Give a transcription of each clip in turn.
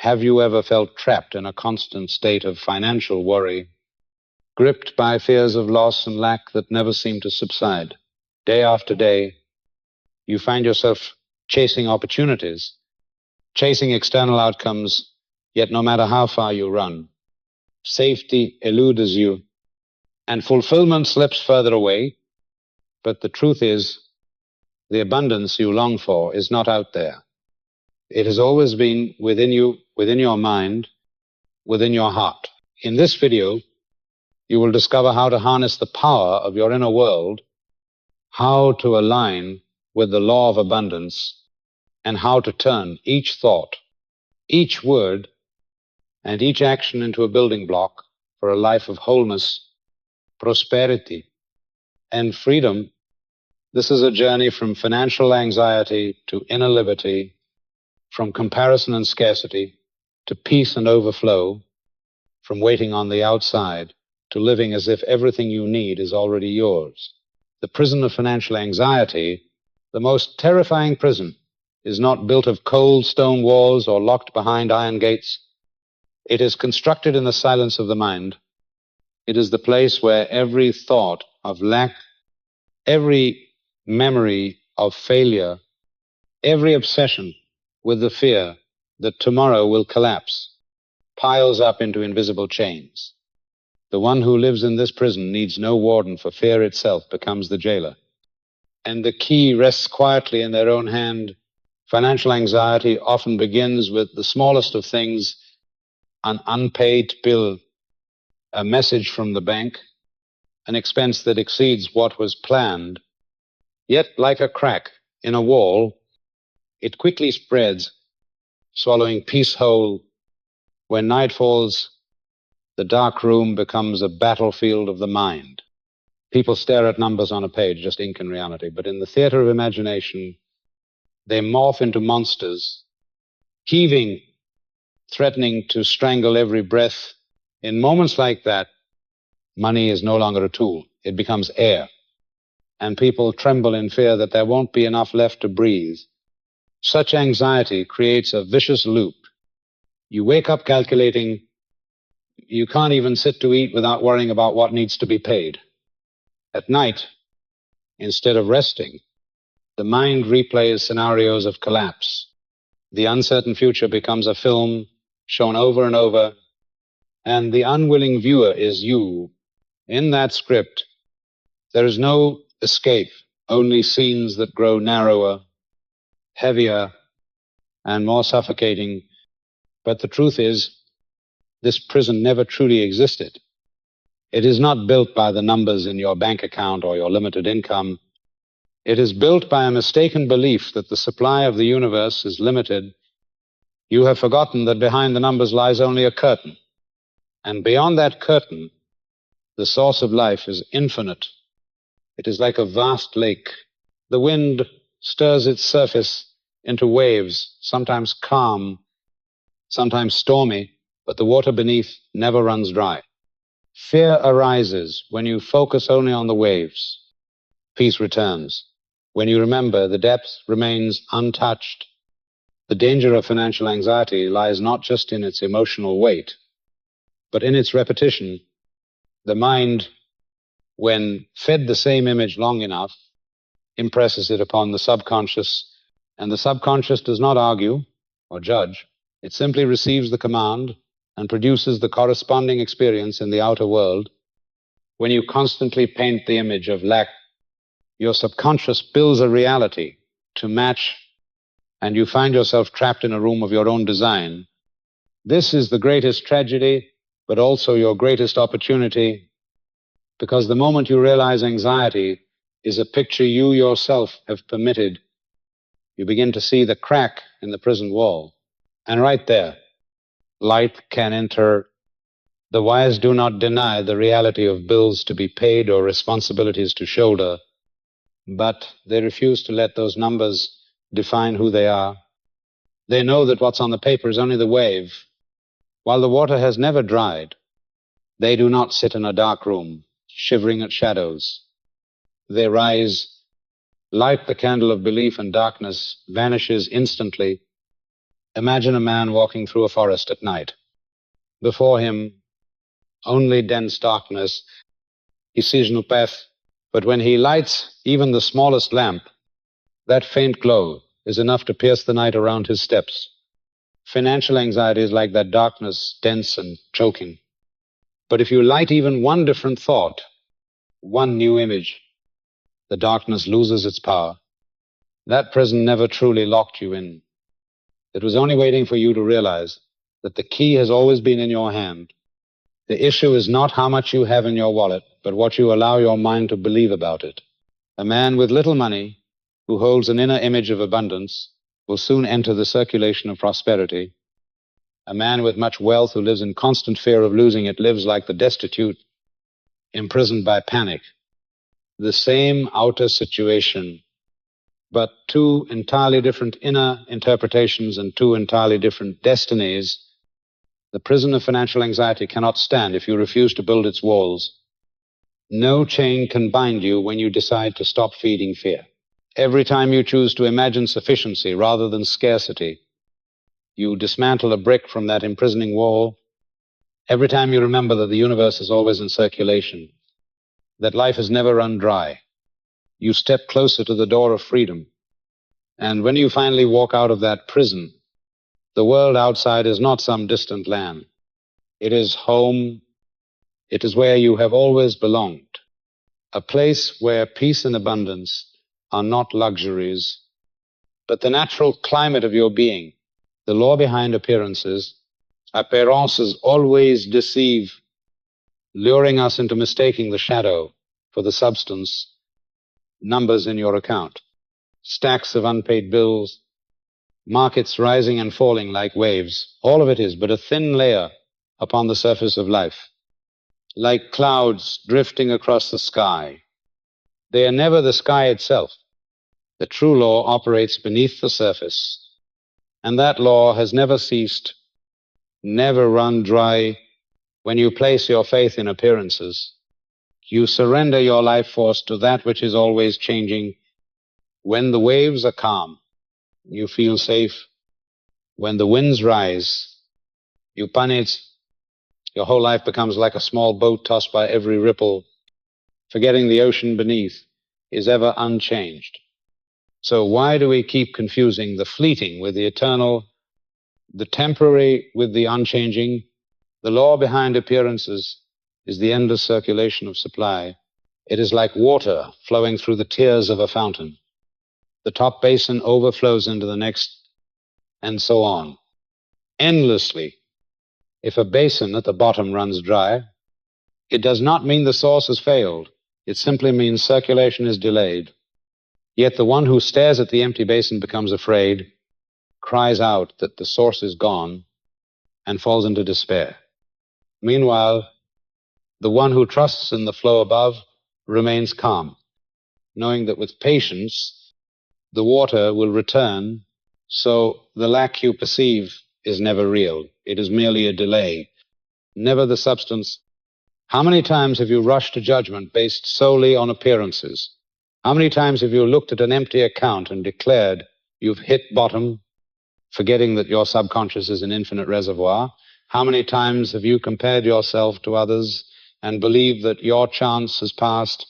Have you ever felt trapped in a constant state of financial worry, gripped by fears of loss and lack that never seem to subside? Day after day, you find yourself chasing opportunities, chasing external outcomes, yet no matter how far you run, safety eludes you and fulfillment slips further away. But the truth is, the abundance you long for is not out there. It has always been within you, within your mind, within your heart. In this video, you will discover how to harness the power of your inner world, how to align with the law of abundance, and how to turn each thought, each word, and each action into a building block for a life of wholeness, prosperity, and freedom. This is a journey from financial anxiety to inner liberty, from comparison and scarcity to peace and overflow, from waiting on the outside to living as if everything you need is already yours. The prison of financial anxiety, the most terrifying prison, is not built of cold stone walls or locked behind iron gates. It is constructed in the silence of the mind. It is the place where every thought of lack, every memory of failure, every obsession with the fear that tomorrow will collapse piles up into invisible chains. The one who lives in this prison needs no warden, for fear itself becomes the jailer. And the key rests quietly in their own hand. Financial anxiety often begins with the smallest of things: an unpaid bill, a message from the bank, an expense that exceeds what was planned. Yet, like a crack in a wall, it quickly spreads, swallowing peace whole. When night falls, the dark room becomes a battlefield of the mind. People stare at numbers on a page, just ink in reality, but in the theater of imagination, they morph into monsters, heaving, threatening to strangle every breath. In moments like that, money is no longer a tool. It becomes air. And people tremble in fear that there won't be enough left to breathe. Such anxiety creates a vicious loop. You wake up calculating. You can't even sit to eat without worrying about what needs to be paid. At night, instead of resting, the mind replays scenarios of collapse. The uncertain future becomes a film shown over and over, and the unwilling viewer is you. In that script, there is no escape, only scenes that grow narrower, heavier, and more suffocating. But the truth is, this prison never truly existed. It is not built by the numbers in your bank account or your limited income. It is built by a mistaken belief that the supply of the universe is limited. You have forgotten that behind the numbers lies only a curtain. And beyond that curtain, the source of life is infinite. It is like a vast lake. The wind stirs its surface into waves, sometimes calm, sometimes stormy, but the water beneath never runs dry. Fear arises when you focus only on the waves. Peace returns when you remember the depth remains untouched. The danger of financial anxiety lies not just in its emotional weight, but in its repetition. The mind, when fed the same image long enough, impresses it upon the subconscious, and the subconscious does not argue or judge. It simply receives the command and produces the corresponding experience in the outer world. When you constantly paint the image of lack, your subconscious builds a reality to match, and you find yourself trapped in a room of your own design. This is the greatest tragedy, but also your greatest opportunity, because the moment you realize anxiety is a picture you yourself have permitted, you begin to see the crack in the prison wall. And right there, light can enter. The wise do not deny the reality of bills to be paid or responsibilities to shoulder, but they refuse to let those numbers define who they are. They know that what's on the paper is only the wave. While the water has never dried, they do not sit in a dark room, shivering at shadows. They rise, light the candle of belief, and darkness vanishes instantly. Imagine a man walking through a forest at night. Before him, only dense darkness. He sees no path, but when he lights even the smallest lamp, that faint glow is enough to pierce the night around his steps. Financial anxiety is like that darkness, dense and choking. But if you light even one different thought, one new image, the darkness loses its power. That prison never truly locked you in. It was only waiting for you to realize that the key has always been in your hand. The issue is not how much you have in your wallet, but what you allow your mind to believe about it. A man with little money who holds an inner image of abundance will soon enter the circulation of prosperity. A man with much wealth who lives in constant fear of losing it lives like the destitute, imprisoned by panic. The same outer situation, but two entirely different inner interpretations and two entirely different destinies. The prison of financial anxiety cannot stand if you refuse to build its walls. No chain can bind you when you decide to stop feeding fear. Every time you choose to imagine sufficiency rather than scarcity, you dismantle a brick from that imprisoning wall. Every time you remember that the universe is always in circulation, that life has never run dry, you step closer to the door of freedom. And when you finally walk out of that prison, the world outside is not some distant land. It is home. It is where you have always belonged. A place where peace and abundance are not luxuries, but the natural climate of your being. The law behind appearances, appearances always deceive, luring us into mistaking the shadow for the substance. Numbers in your account, stacks of unpaid bills, markets rising and falling like waves. All of it is but a thin layer upon the surface of life, like clouds drifting across the sky. They are never the sky itself. The true law operates beneath the surface, and that law has never ceased, never run dry. When you place your faith in appearances, you surrender your life force to that which is always changing. When the waves are calm, you feel safe. When the winds rise, you panic. Your whole life becomes like a small boat tossed by every ripple, forgetting the ocean beneath is ever unchanged. So why do we keep confusing the fleeting with the eternal, the temporary with the unchanging? The law behind appearances is the endless circulation of supply. It is like water flowing through the tears of a fountain. The top basin overflows into the next, and so on, endlessly. If a basin at the bottom runs dry, it does not mean the source has failed. It simply means circulation is delayed. Yet the one who stares at the empty basin becomes afraid, cries out that the source is gone, and falls into despair. Meanwhile, the one who trusts in the flow above remains calm, knowing that with patience, the water will return, so the lack you perceive is never real. It is merely a delay, never the substance. How many times have you rushed to judgment based solely on appearances? How many times have you looked at an empty account and declared you've hit bottom, forgetting that your subconscious is an infinite reservoir? How many times have you compared yourself to others and believed that your chance has passed?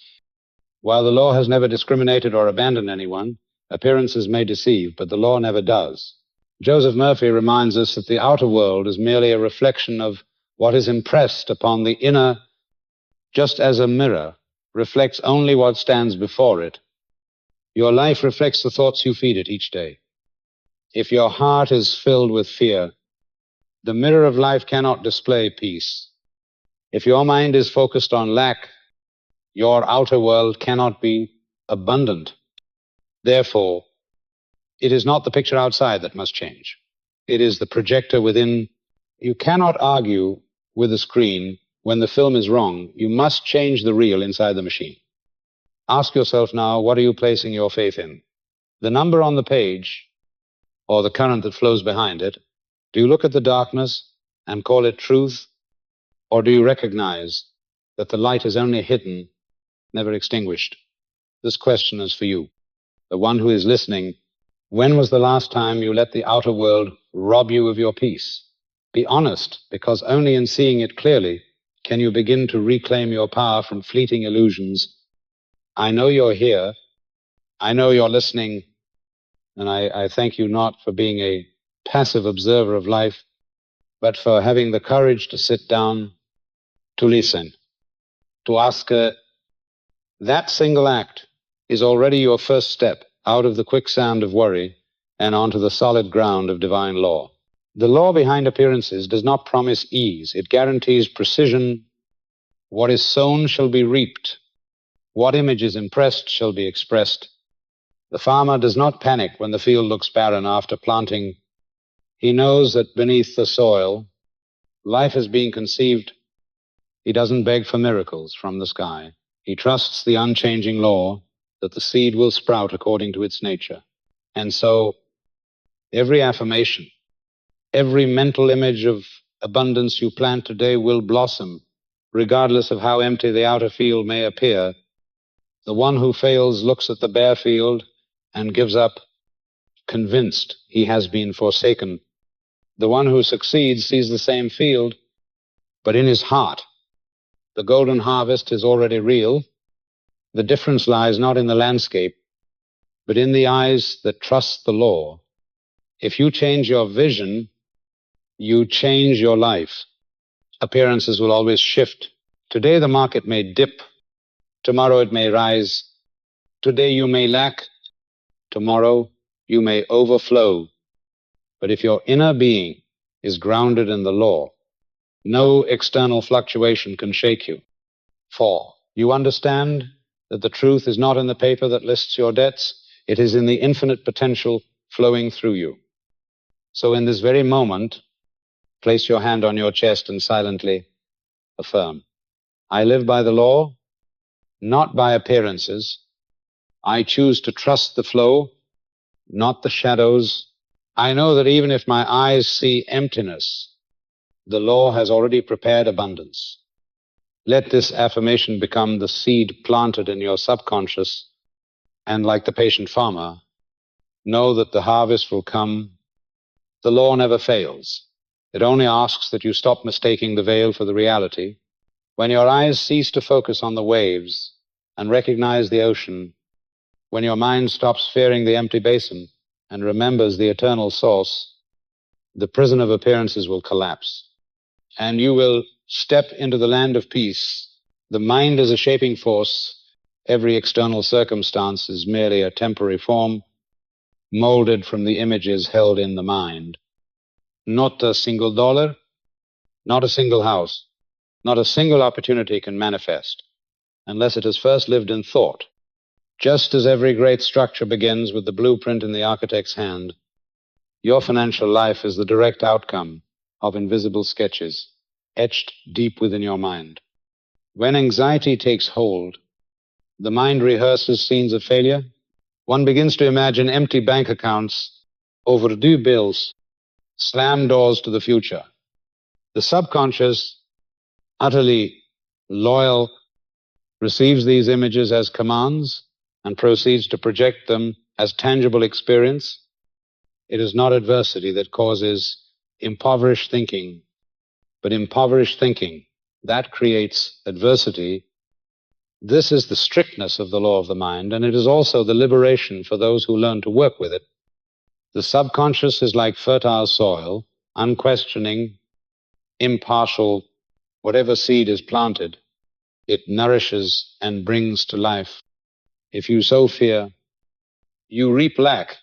While the law has never discriminated or abandoned anyone, appearances may deceive, but the law never does. Joseph Murphy reminds us that the outer world is merely a reflection of what is impressed upon the inner, just as a mirror reflects only what stands before it. Your life reflects the thoughts you feed it each day. If your heart is filled with fear, the mirror of life cannot display peace. If your mind is focused on lack, your outer world cannot be abundant. Therefore, it is not the picture outside that must change. It is the projector within. You cannot argue with a screen when the film is wrong. You must change the reel inside the machine. Ask yourself now, what are you placing your faith in? The number on the page or the current that flows behind it? Do you look at the darkness and call it truth? Or do you recognize that the light is only hidden, never extinguished? This question is for you, the one who is listening When was the last time you let the outer world rob you of your peace? Be honest, because only in seeing it clearly can you begin to reclaim your power from fleeting illusions. I know you're here. I know you're listening. And I thank you not for being a passive observer of life, but for having the courage to sit down, to listen, to ask. That single act is already your first step out of the quicksand of worry and onto the solid ground of divine law. The law behind appearances does not promise ease. It guarantees precision. What is sown shall be reaped. What image is impressed shall be expressed. The farmer does not panic when the field looks barren after planting. He knows that beneath the soil, life is being conceived. He doesn't beg for miracles from the sky. He trusts the unchanging law that the seed will sprout according to its nature. And so, every affirmation, every mental image of abundance you plant today will blossom, regardless of how empty the outer field may appear. The one who fails looks at the bare field and gives up, convinced he has been forsaken. The one who succeeds sees the same field, but in his heart, the golden harvest is already real. The difference lies not in the landscape, but in the eyes that trust the law. If you change your vision, you change your life. Appearances will always shift. Today the market may dip. Tomorrow it may rise. Today you may lack. Tomorrow you may overflow. But if your inner being is grounded in the law, no external fluctuation can shake you. 4. You understand that the truth is not in the paper that lists your debts. It is in the infinite potential flowing through you. So in this very moment, place your hand on your chest and silently affirm, I live by the law, not by appearances. I choose to trust the flow, not the shadows. I know that even if my eyes see emptiness, the law has already prepared abundance. Let this affirmation become the seed planted in your subconscious, and like the patient farmer, know that the harvest will come. The law never fails. It only asks that you stop mistaking the veil for the reality. When your eyes cease to focus on the waves and recognize the ocean, when your mind stops fearing the empty basin and remembers the eternal source, the prison of appearances will collapse, and you will step into the land of peace. The mind is a shaping force. Every external circumstance is merely a temporary form, molded from the images held in the mind. Not a single dollar, not a single house, not a single opportunity can manifest unless it has first lived in thought. Just as every great structure begins with the blueprint in the architect's hand, your financial life is the direct outcome of invisible sketches etched deep within your mind. When anxiety takes hold, the mind rehearses scenes of failure. One begins to imagine empty bank accounts, overdue bills, slammed doors to the future. The subconscious, utterly loyal, receives these images as commands and proceeds to project them as tangible experience. It is not adversity that causes impoverished thinking, but impoverished thinking that creates adversity. This is the strictness of the law of the mind, and it is also the liberation for those who learn to work with it. The subconscious is like fertile soil, unquestioning, impartial. Whatever seed is planted, it nourishes and brings to life. If you sow fear, you reap lack.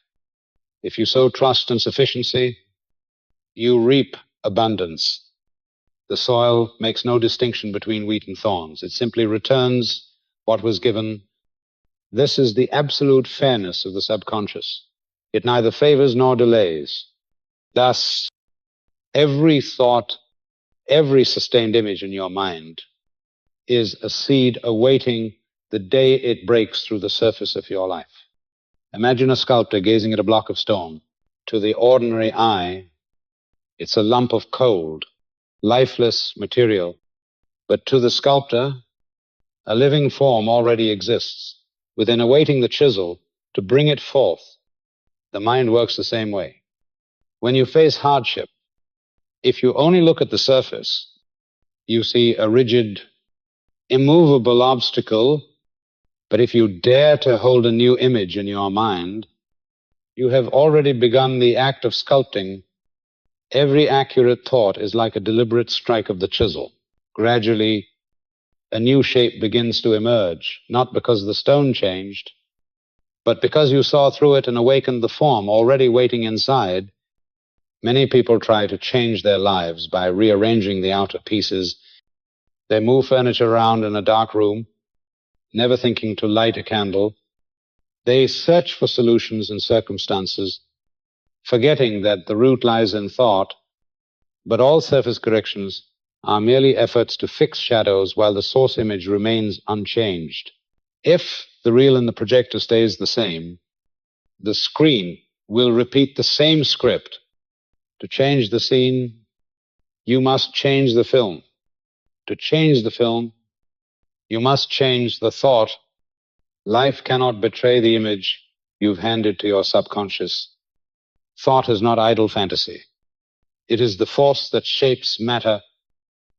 If you sow trust and sufficiency, you reap abundance. The soil makes no distinction between wheat and thorns. It simply returns what was given. This is the absolute fairness of the subconscious. It neither favors nor delays. Thus, every thought, every sustained image in your mind is a seed awaiting the day it breaks through the surface of your life. Imagine a sculptor gazing at a block of stone. To the ordinary eye, it's a lump of cold, lifeless material. But to the sculptor, a living form already exists, within awaiting the chisel to bring it forth. The mind works the same way. When you face hardship, if you only look at the surface, you see a rigid, immovable obstacle. But if you dare to hold a new image in your mind, you have already begun the act of sculpting. Every accurate thought is like a deliberate strike of the chisel. Gradually, a new shape begins to emerge, not because the stone changed, but because you saw through it and awakened the form already waiting inside. Many people try to change their lives by rearranging the outer pieces. They move furniture around in a dark room, never thinking to light a candle. They search for solutions in circumstances, forgetting that the root lies in thought. But all surface corrections are merely efforts to fix shadows while the source image remains unchanged. If the reel in the projector stays the same, the screen will repeat the same script. To change the scene, you must change the film. To change the film, you must change the thought. Life cannot betray the image you've handed to your subconscious. Thought is not idle fantasy. It is the force that shapes matter.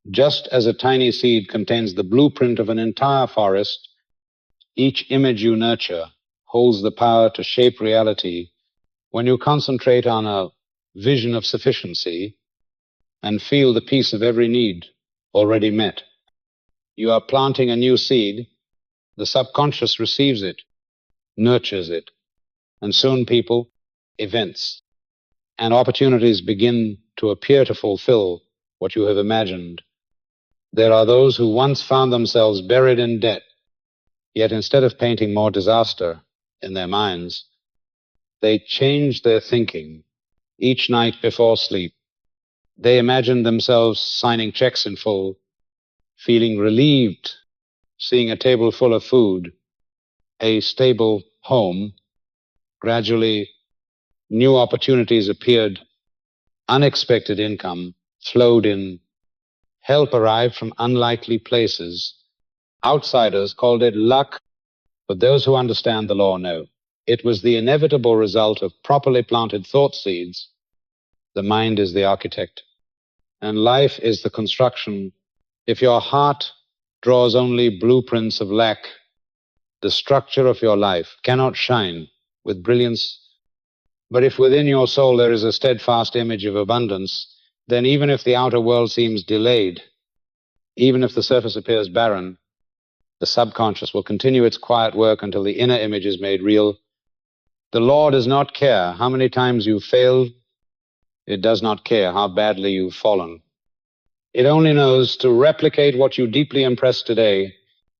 Just as a tiny seed contains the blueprint of an entire forest, each image you nurture holds the power to shape reality. When you concentrate on a vision of sufficiency and feel the peace of every need already met, you are planting a new seed. The subconscious receives it, nurtures it, and soon people, events, and opportunities begin to appear to fulfill what you have imagined. There are those who once found themselves buried in debt, yet instead of painting more disaster in their minds, they changed their thinking. Each night before sleep, they imagined themselves signing checks in full, feeling relieved, seeing a table full of food, a stable home. Gradually, new opportunities appeared, unexpected income flowed in, help arrived from unlikely places. Outsiders called it luck, but those who understand the law know it was the inevitable result of properly planted thought seeds. The mind is the architect, and life is the construction. If your heart draws only blueprints of lack, the structure of your life cannot shine with brilliance. But if within your soul there is a steadfast image of abundance, then even if the outer world seems delayed, even if the surface appears barren, the subconscious will continue its quiet work until the inner image is made real. The law does not care how many times you've failed. It does not care how badly you've fallen. It only knows to replicate what you deeply impress today.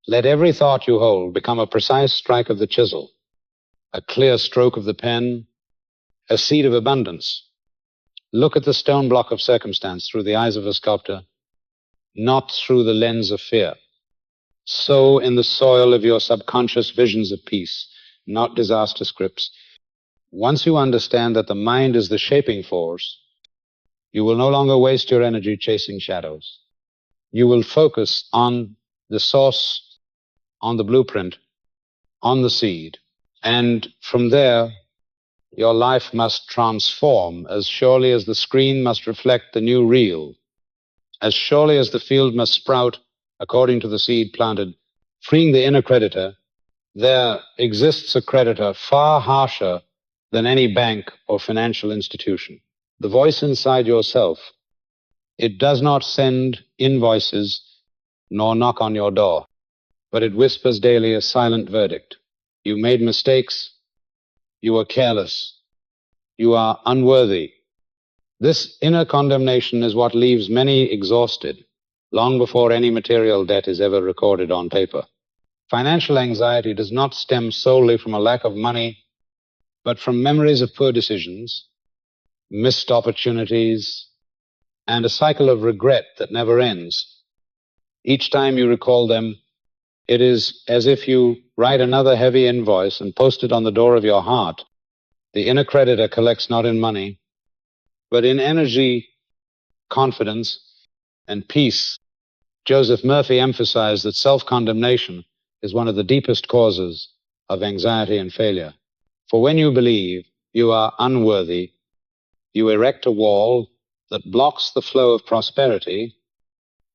Let every thought you hold become a precise strike of the chisel, a clear stroke of the pen, a seed of abundance. Look at the stone block of circumstance through the eyes of a sculptor, not through the lens of fear. Sow in the soil of your subconscious visions of peace, not disaster scripts. Once you understand that the mind is the shaping force, you will no longer waste your energy chasing shadows. You will focus on the source, on the blueprint, on the seed. And from there, your life must transform as surely as the screen must reflect the new reel, as surely as the field must sprout according to the seed planted. Freeing the inner creditor, there exists a creditor far harsher than any bank or financial institution. The voice inside yourself, it does not send invoices nor knock on your door, but it whispers daily a silent verdict. You made mistakes. You were careless. You are unworthy. This inner condemnation is what leaves many exhausted long before any material debt is ever recorded on paper. Financial anxiety does not stem solely from a lack of money, but from memories of poor decisions, missed opportunities, and a cycle of regret that never ends. Each time you recall them, it is as if you write another heavy invoice and post it on the door of your heart. The inner creditor collects not in money, but in energy, confidence, and peace. Joseph Murphy emphasized that self-condemnation is one of the deepest causes of anxiety and failure. For when you believe You are unworthy. You erect a wall that blocks the flow of prosperity.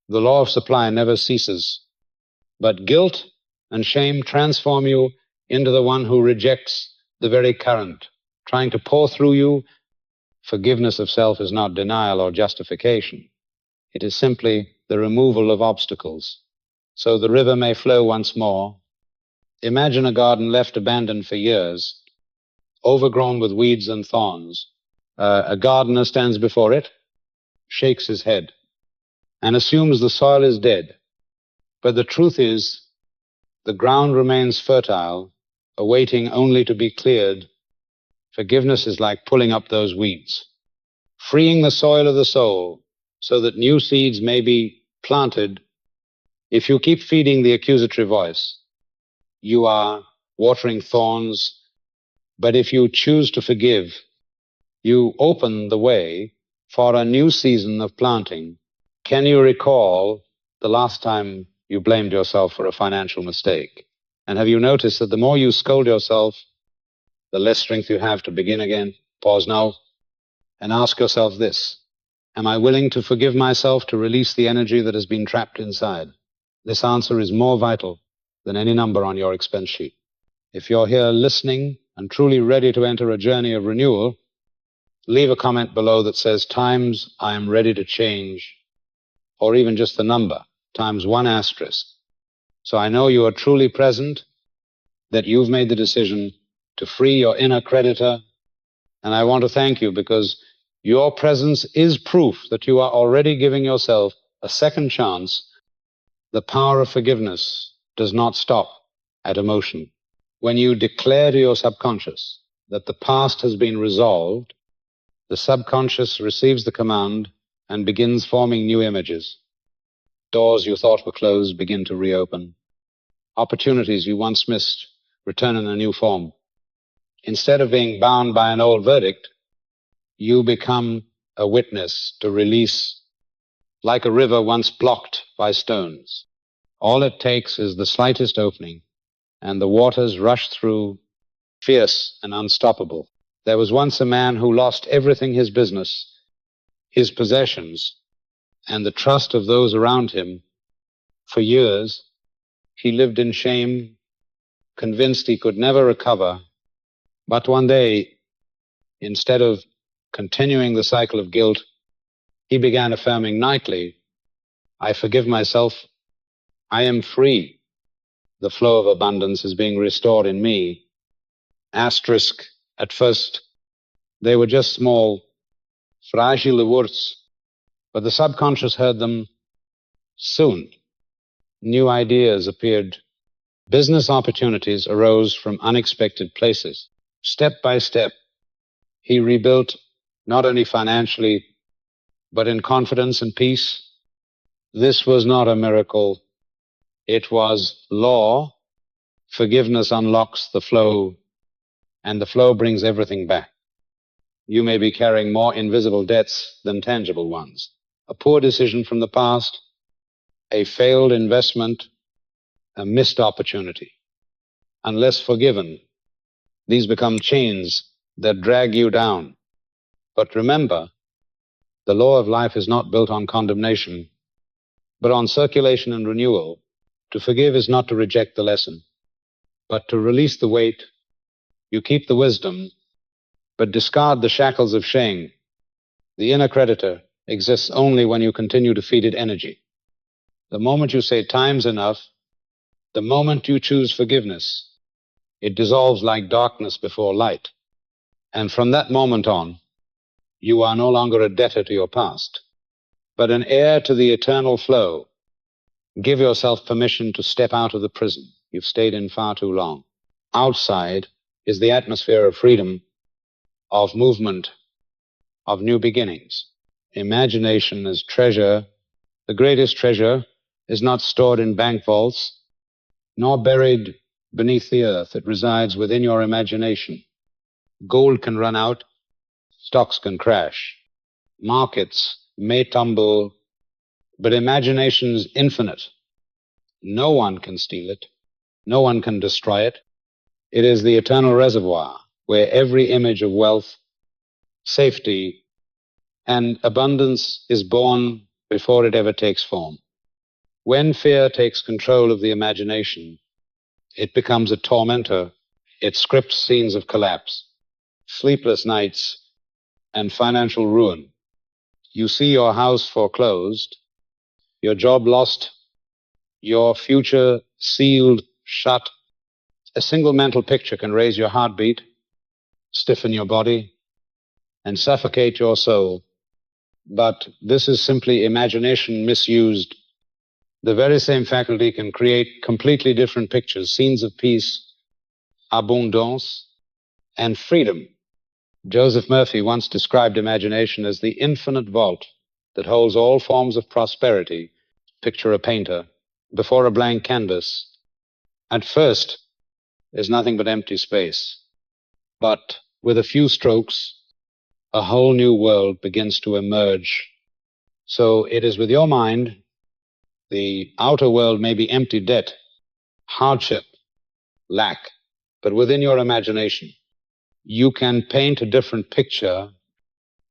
The law of supply never ceases, but guilt and shame transform you into the one who rejects the very current, trying to pour through you. Forgiveness of self is not denial or justification. It is simply the removal of obstacles, so the river may flow once more. Imagine a garden left abandoned for years, overgrown with weeds and thorns. A gardener stands before it, shakes his head, and assumes the soil is dead. But the truth is, the ground remains fertile, awaiting only to be cleared. Forgiveness is like pulling up those weeds, freeing the soil of the soul so that new seeds may be planted. If you keep feeding the accusatory voice, you are watering thorns. But if you choose to forgive, you open the way for a new season of planting. Can you recall the last time you blamed yourself for a financial mistake? And have you noticed that the more you scold yourself, the less strength you have to begin again? Pause now and ask yourself this: am I willing to forgive myself to release the energy that has been trapped inside? This answer is more vital than any number on your expense sheet. If you're here listening and truly ready to enter a journey of renewal, leave a comment below that says times I am ready to change, or even just the number, ×1. So I know you are truly present, that you've made the decision to free your inner creditor. And I want to thank you, because your presence is proof that you are already giving yourself a second chance. The power of forgiveness does not stop at emotion. When you declare to your subconscious that the past has been resolved, the subconscious receives the command and begins forming new images. Doors you thought were closed begin to reopen. Opportunities you once missed return in a new form. Instead of being bound by an old verdict, you become a witness to release, like a river once blocked by stones. All it takes is the slightest opening, and the waters rush through, fierce and unstoppable. There was once a man who lost everything: his business, his possessions, and the trust of those around him. For years, he lived in shame, convinced he could never recover. But one day, instead of continuing the cycle of guilt, he began affirming nightly, I forgive myself. I am free. The flow of abundance is being restored in me. Asterisk, at first, they were just small, fragile words, but the subconscious heard them. Soon, new ideas appeared. Business opportunities arose from unexpected places. Step by step, he rebuilt, not only financially, but in confidence and peace. This was not a miracle. It was law. Forgiveness unlocks the flow, and the flow brings everything back. You may be carrying more invisible debts than tangible ones. A poor decision from the past, a failed investment, a missed opportunity. Unless forgiven, these become chains that drag you down. But remember, the law of life is not built on condemnation, but on circulation and renewal. To forgive is not to reject the lesson, but to release the weight. You keep the wisdom, but discard the shackles of shame. The inner creditor exists only when you continue to feed it energy. The moment you say time's enough, the moment you choose forgiveness, it dissolves like darkness before light. And from that moment on, you are no longer a debtor to your past, but an heir to the eternal flow. Give yourself permission to step out of the prison you've stayed in far too long. Outside is the atmosphere of freedom, of movement, of new beginnings. Imagination is treasure. The greatest treasure is not stored in bank vaults, nor buried beneath the earth. It resides within your imagination. Gold can run out, stocks can crash, markets may tumble, but imagination is infinite. No one can steal it. No one can destroy it. It is the eternal reservoir. where every image of wealth, safety, and abundance is born before it ever takes form. When fear takes control of the imagination, it becomes a tormentor. It scripts scenes of collapse, sleepless nights, and financial ruin. You see your house foreclosed, your job lost, your future sealed shut. A single mental picture can raise your heartbeat, stiffen your body, and suffocate your soul. But this is simply imagination misused. The very same faculty can create completely different pictures, scenes of peace, abondance, and freedom. Joseph Murphy once described imagination as the infinite vault that holds all forms of prosperity. Picture a painter before a blank canvas. At first, there's nothing but empty space. But with a few strokes, a whole new world begins to emerge. So it is with your mind, the outer world may be empty debt, hardship, lack, but within your imagination, you can paint a different picture,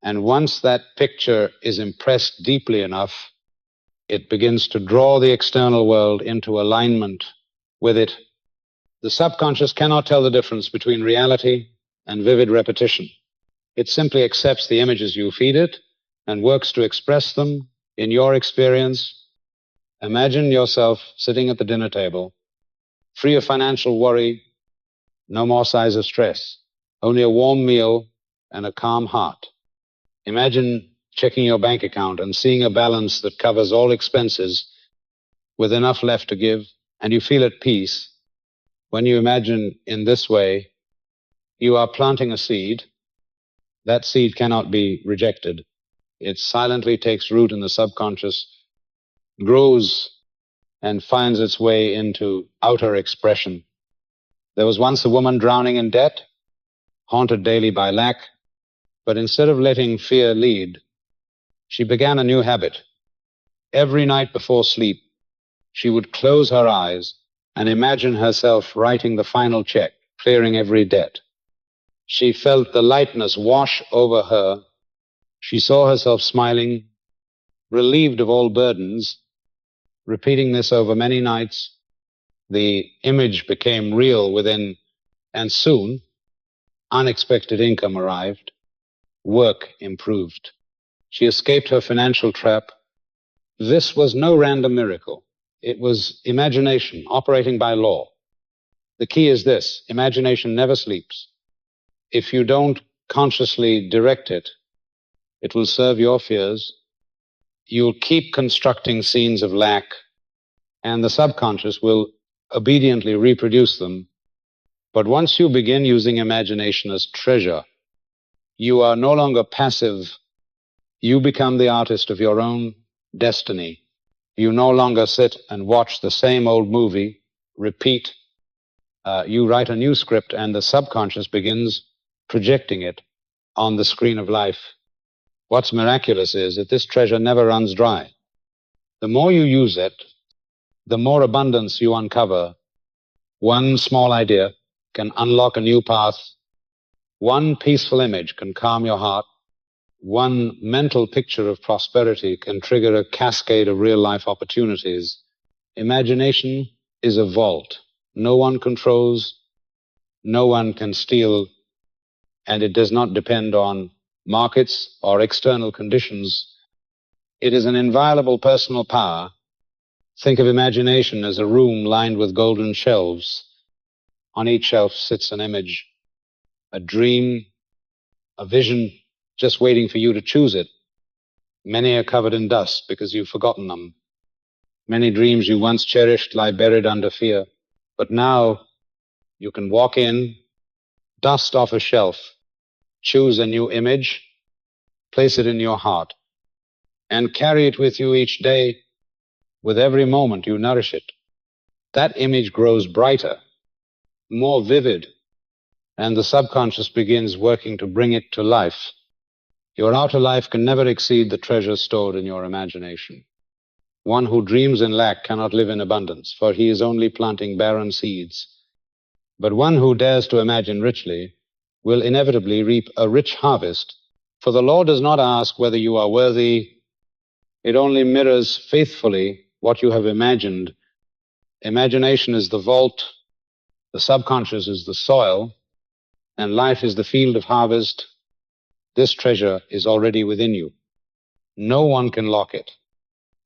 and once that picture is impressed deeply enough, it begins to draw the external world into alignment with it. The subconscious cannot tell the difference between reality and vivid repetition. It simply accepts the images you feed it and works to express them in your experience. Imagine yourself sitting at the dinner table, free of financial worry, no more sighs of stress, only a warm meal and a calm heart. Imagine checking your bank account and seeing a balance that covers all expenses with enough left to give, and you feel at peace. When you imagine in this way, you are planting a seed. That seed cannot be rejected. It silently takes root in the subconscious, grows, and finds its way into outer expression. There was once a woman drowning in debt, haunted daily by lack, but instead of letting fear lead, she began a new habit. Every night before sleep, she would close her eyes and imagine herself writing the final check, clearing every debt. She felt the lightness wash over her. She saw herself smiling, relieved of all burdens. Repeating this over many nights, the image became real within, and soon, unexpected income arrived. Work improved. She escaped her financial trap. This was no random miracle. It was imagination operating by law. The key is this: imagination never sleeps. If you don't consciously direct it, it will serve your fears. You'll keep constructing scenes of lack, and the subconscious will obediently reproduce them. But once you begin using imagination as treasure, you are no longer passive. You become the artist of your own destiny. You no longer sit and watch the same old movie, repeat. You write a new script, and the subconscious begins projecting it on the screen of life. What's miraculous is that this treasure never runs dry. The more you use it, the more abundance you uncover. One small idea can unlock a new path. One peaceful image can calm your heart. One mental picture of prosperity can trigger a cascade of real-life opportunities. Imagination is a vault. No one controls, no one can steal, and it does not depend on markets or external conditions. It is an inviolable personal power. Think of imagination as a room lined with golden shelves. On each shelf sits an image, a dream, a vision, just waiting for you to choose it. Many are covered in dust because you've forgotten them. Many dreams you once cherished lie buried under fear. But now you can walk in, dust off a shelf, choose a new image, place it in your heart, and carry it with you each day. With every moment you nourish it, that image grows brighter, more vivid, and the subconscious begins working to bring it to life. Your outer life can never exceed the treasure stored in your imagination. One who dreams in lack cannot live in abundance, for he is only planting barren seeds. But one who dares to imagine richly will inevitably reap a rich harvest. For the law does not ask whether you are worthy, it only mirrors faithfully what you have imagined. Imagination is the vault, the subconscious is the soil, and life is the field of harvest. This treasure is already within you. No one can lock it.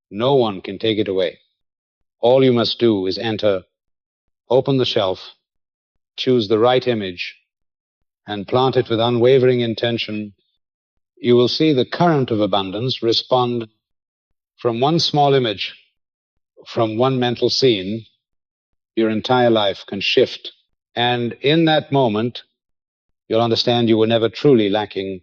No one can take it away. All you must do is enter, open the shelf, choose the right image, and plant it with unwavering intention. You will see the current of abundance respond from one small image, from one mental scene. Your entire life can shift. And in that moment, you'll understand you were never truly lacking.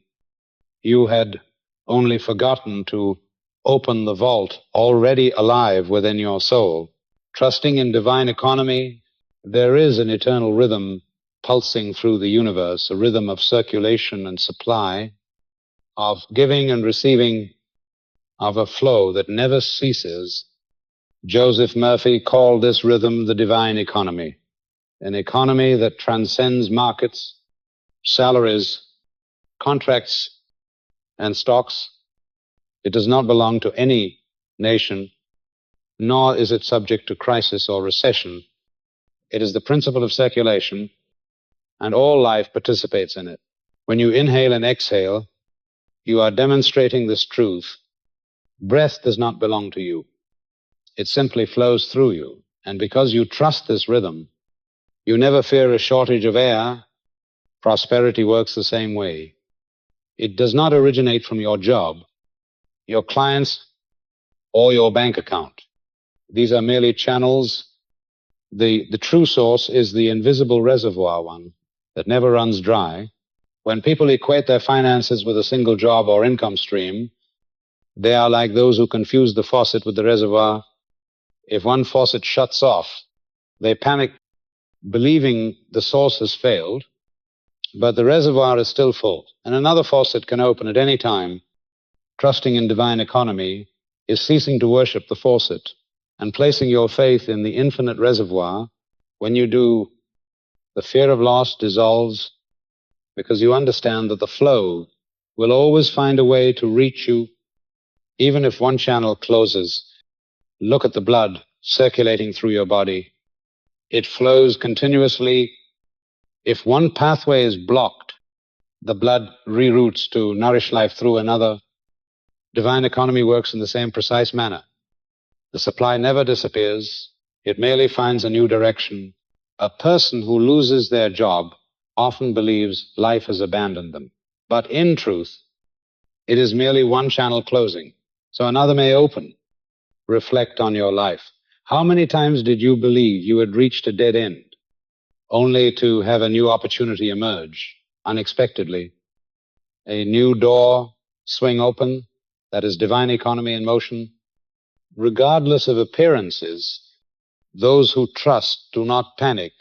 You had only forgotten to open the vault already alive within your soul. Trusting in divine economy, there is an eternal rhythm pulsing through the universe, a rhythm of circulation and supply, of giving and receiving, of a flow that never ceases. Joseph Murphy called this rhythm the divine economy, an economy that transcends markets, salaries, contracts, and stocks. It does not belong to any nation, nor is it subject to crisis or recession. It is the principle of circulation, and all life participates in it. When you inhale and exhale, you are demonstrating this truth. Breath does not belong to you. It simply flows through you. And because you trust this rhythm, you never fear a shortage of air. Prosperity works the same way. It does not originate from your job, your clients, or your bank account. These are merely channels. The true source is the invisible reservoir one that never runs dry. When people equate their finances with a single job or income stream, they are like those who confuse the faucet with the reservoir. If one faucet shuts off, they panic, believing the source has failed, but the reservoir is still full, and another faucet can open at any time. Trusting in divine economy is ceasing to worship the faucet and placing your faith in the infinite reservoir. When you do, the fear of loss dissolves because you understand that the flow will always find a way to reach you, even if one channel closes. Look at the blood circulating through your body. It flows continuously. If one pathway is blocked, the blood reroutes to nourish life through another. Divine economy works in the same precise manner. The supply never disappears. It merely finds a new direction. A person who loses their job often believes life has abandoned them. But in truth, it is merely one channel closing, so another may open. Reflect on your life. How many times did you believe you had reached a dead end, only to have a new opportunity emerge unexpectedly? A new door swing open. That is divine economy in motion. Regardless of appearances, those who trust do not panic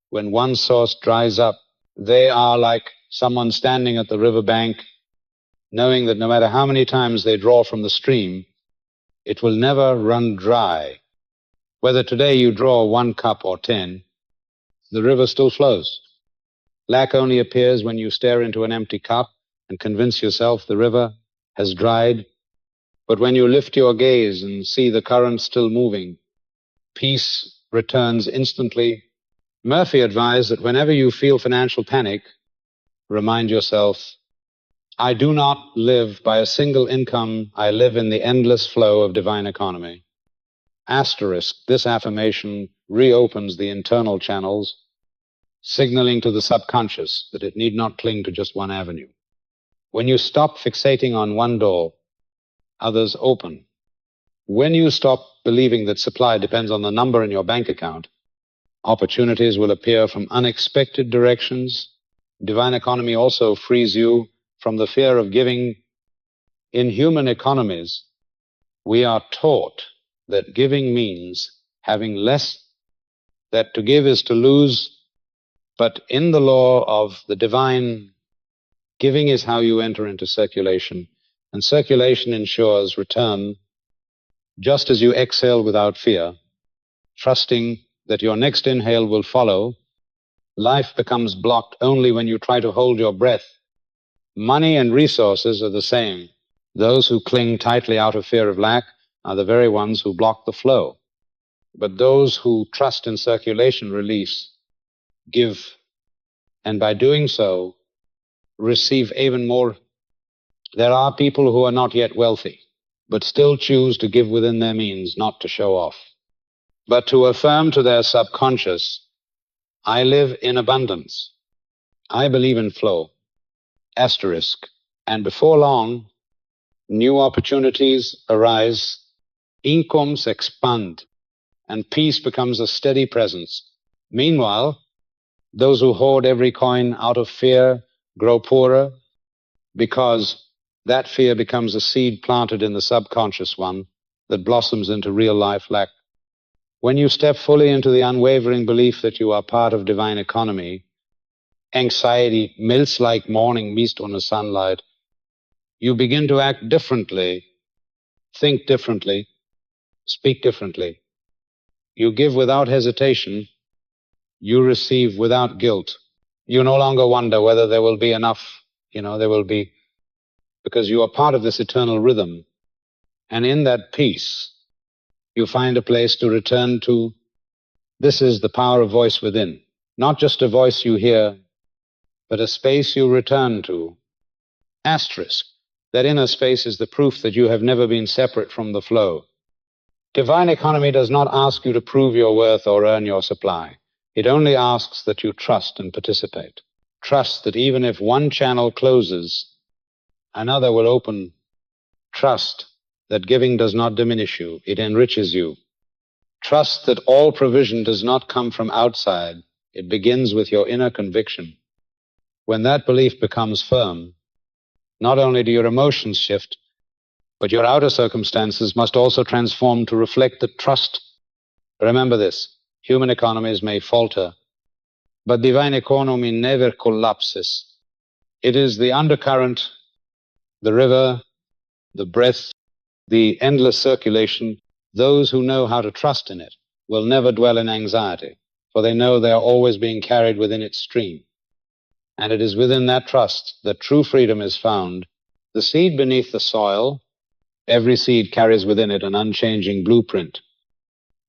when one source dries up. They are like someone standing at the river bank, knowing that no matter how many times they draw from the stream, it will never run dry. Whether today you draw 1 cup or 10, the river still flows. Lack only appears when you stare into an empty cup and convince yourself the river has dried. But when you lift your gaze and see the current still moving, peace returns instantly. Murphy advised that whenever you feel financial panic, remind yourself, I do not live by a single income. I live in the endless flow of divine economy. Asterisk, this affirmation reopens the internal channels, signaling to the subconscious that it need not cling to just one avenue. When you stop fixating on one door, others open. When you stop believing that supply depends on the number in your bank account, opportunities will appear from unexpected directions. Divine economy also frees you from the fear of giving. In human economies, we are taught that giving means having less, that to give is to lose. But in the law of the divine, giving is how you enter into circulation, and circulation ensures return. Just as you exhale without fear, trusting that your next inhale will follow, Life becomes blocked only when you try to hold your breath. Money and resources are the same. Those who cling tightly out of fear of lack are the very ones who block the flow. But those who trust in circulation release, give, and by doing so, receive even more. There are people who are not yet wealthy, but still choose to give within their means, not to show off, but to affirm to their subconscious, I live in abundance. I believe in flow. Asterisk. And before long, new opportunities arise, incomes expand, and peace becomes a steady presence. Meanwhile, those who hoard every coin out of fear grow poorer, because that fear becomes a seed planted in the subconscious one that blossoms into real life lack. When you step fully into the unwavering belief that you are part of divine economy, anxiety melts like morning mist on a sunlight. You begin to act differently, think differently, speak differently. You give without hesitation. You receive without guilt. You no longer wonder whether there will be enough. There will be, because you are part of this eternal rhythm. And in that peace, you find a place to return to. This is the power of voice within. Not just a voice you hear, but a space you return to. Asterisk. That inner space is the proof that you have never been separate from the flow. Divine economy does not ask you to prove your worth or earn your supply. It only asks that you trust and participate. Trust that even if one channel closes, another will open. Trust that giving does not diminish you, it enriches you. Trust that all provision does not come from outside, it begins with your inner conviction. When that belief becomes firm, not only do your emotions shift, but your outer circumstances must also transform to reflect the trust. Remember this, human economies may falter, but divine economy never collapses. It is the undercurrent, the river, the breath, the endless circulation. Those who know how to trust in it will never dwell in anxiety, for they know they are always being carried within its stream. And it is within that trust that true freedom is found. The seed beneath the soil, every seed carries within it an unchanging blueprint.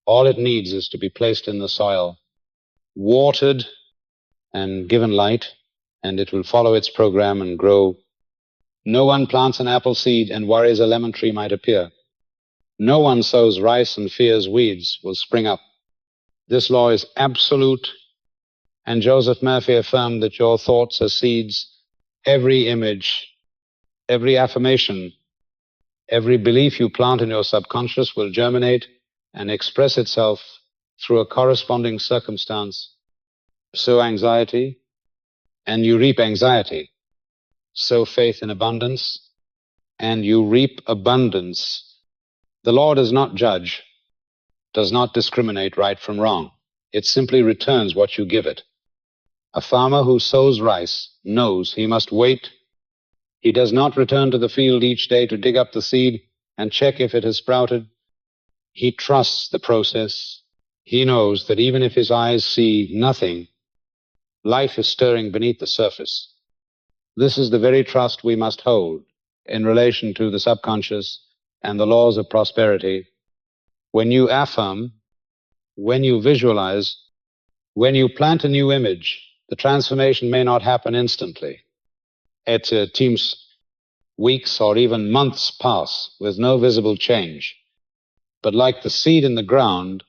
All it needs is to be placed in the soil, watered and given light, and it will follow its program and grow. No one plants an apple seed and worries a lemon tree might appear. No one sows rice and fears weeds will spring up. This law is absolute, and Joseph Murphy affirmed that your thoughts are seeds. Every image, every affirmation, every belief you plant in your subconscious will germinate and express itself through a corresponding circumstance. Sow anxiety, and you reap anxiety. Sow faith in abundance, and you reap abundance. The law does not judge, does not discriminate right from wrong. It simply returns what you give it. A farmer who sows rice knows he must wait. He does not return to the field each day to dig up the seed and check if it has sprouted. He trusts the process. He knows that even if his eyes see nothing, life is stirring beneath the surface. This is the very trust we must hold in relation to the subconscious and the laws of prosperity. When you affirm, when you visualize, when you plant a new image, the transformation may not happen instantly. It seems weeks or even months pass with no visible change. But like the seed in the ground,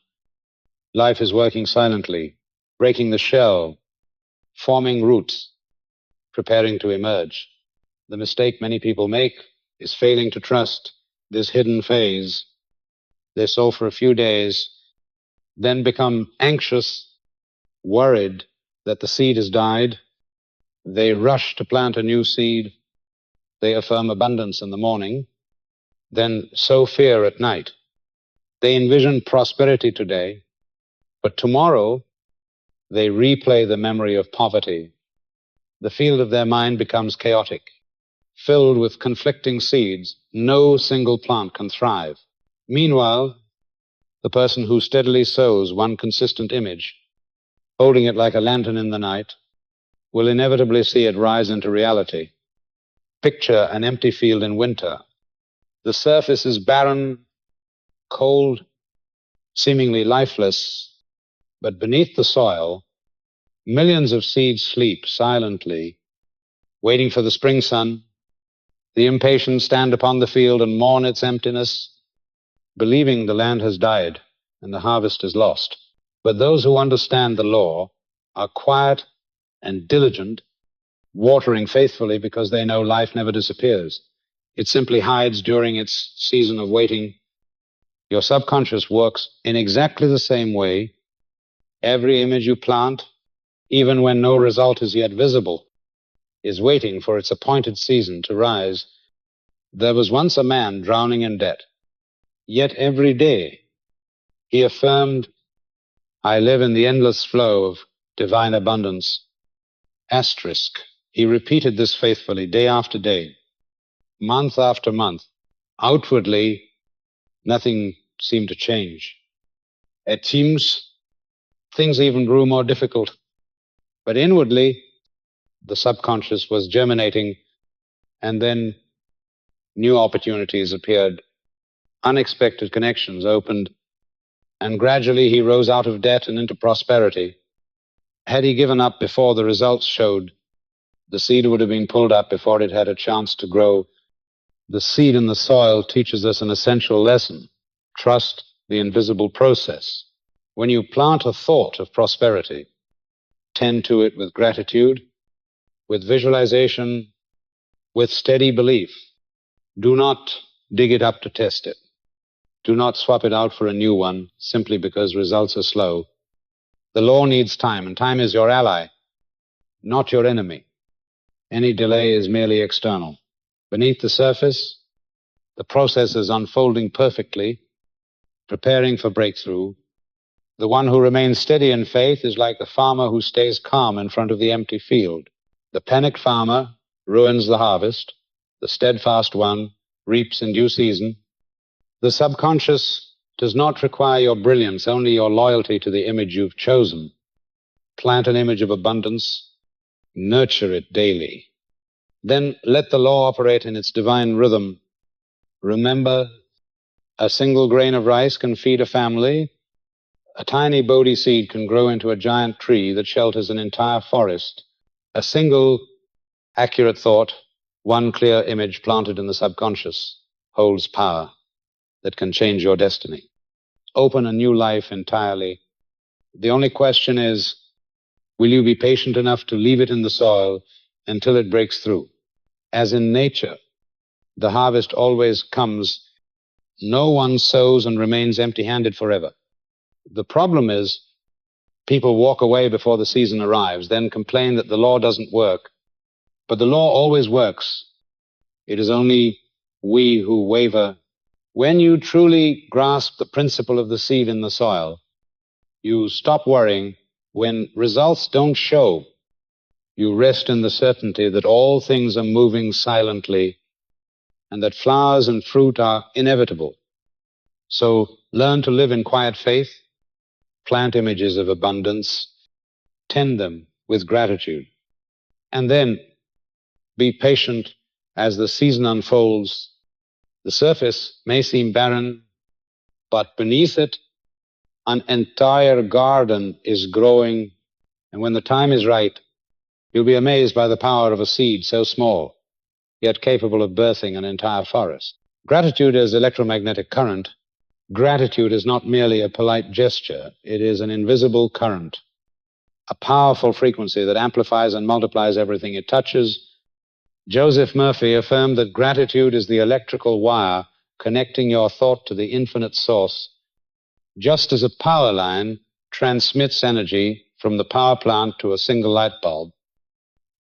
life is working silently, breaking the shell, forming roots, preparing to emerge. The mistake many people make is failing to trust this hidden phase. They sow for a few days, then become anxious, worried that the seed has died. They rush to plant a new seed. They affirm abundance in the morning, then sow fear at night. They envision prosperity today, but tomorrow they replay the memory of poverty. The field of their mind becomes chaotic, filled with conflicting seeds. No single plant can thrive. Meanwhile, the person who steadily sows one consistent image holding it like a lantern in the night, will inevitably see it rise into reality. Picture an empty field in winter. The surface is barren, cold, seemingly lifeless, but beneath the soil, millions of seeds sleep silently, waiting for the spring sun. The impatient stand upon the field and mourn its emptiness, believing the land has died and the harvest is lost. But those who understand the law are quiet and diligent, watering faithfully because they know life never disappears. It simply hides during its season of waiting. Your subconscious works in exactly the same way. Every image you plant, even when no result is yet visible, is waiting for its appointed season to rise. There was once a man drowning in debt, yet every day he affirmed, I live in the endless flow of divine abundance. Asterisk. He repeated this faithfully day after day, month after month. Outwardly, nothing seemed to change. At times, things even grew more difficult. But inwardly, the subconscious was germinating, and then new opportunities appeared. Unexpected connections opened, and gradually he rose out of debt and into prosperity. Had he given up before the results showed, the seed would have been pulled up before it had a chance to grow. The seed in the soil teaches us an essential lesson. Trust the invisible process. When you plant a thought of prosperity, tend to it with gratitude, with visualization, with steady belief. Do not dig it up to test it. Do not swap it out for a new one simply because results are slow. The law needs time, and time is your ally, not your enemy. Any delay is merely external. Beneath the surface, the process is unfolding perfectly, preparing for breakthrough. The one who remains steady in faith is like the farmer who stays calm in front of the empty field. The panicked farmer ruins the harvest. The steadfast one reaps in due season. The subconscious does not require your brilliance, only your loyalty to the image you've chosen. Plant an image of abundance, nurture it daily. Then let the law operate in its divine rhythm. Remember, a single grain of rice can feed a family. A tiny Bodhi seed can grow into a giant tree that shelters an entire forest. A single accurate thought, one clear image planted in the subconscious, holds power that can change your destiny. Open a new life entirely. The only question is, will you be patient enough to leave it in the soil until it breaks through? As in nature, the harvest always comes. No one sows and remains empty-handed forever. The problem is, people walk away before the season arrives, then complain that the law doesn't work. But the law always works. It is only we who waver. When you truly grasp the principle of the seed in the soil, you stop worrying. When results don't show, you rest in the certainty that all things are moving silently and that flowers and fruit are inevitable. So learn to live in quiet faith, plant images of abundance, tend them with gratitude, and then be patient as the season unfolds. The surface may seem barren, but beneath it, an entire garden is growing, and when the time is right, you'll be amazed by the power of a seed so small, yet capable of birthing an entire forest. Gratitude is electromagnetic current. Gratitude is not merely a polite gesture. It is an invisible current, a powerful frequency that amplifies and multiplies everything it touches. Joseph Murphy affirmed that gratitude is the electrical wire connecting your thought to the infinite source, just as a power line transmits energy from the power plant to a single light bulb.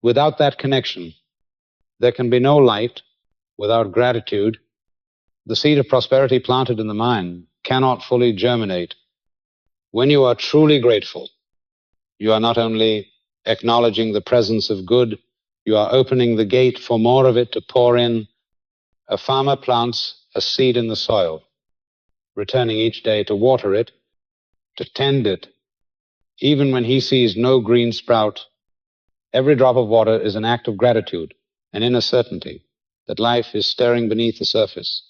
Without that connection, there can be no light. Without gratitude, the seed of prosperity planted in the mind cannot fully germinate. When you are truly grateful, you are not only acknowledging the presence of good, you are opening the gate for more of it to pour in. A farmer plants a seed in the soil, returning each day to water it, to tend it, Even when he sees no green sprout, every drop of water is an act of gratitude, an inner certainty that life is stirring beneath the surface.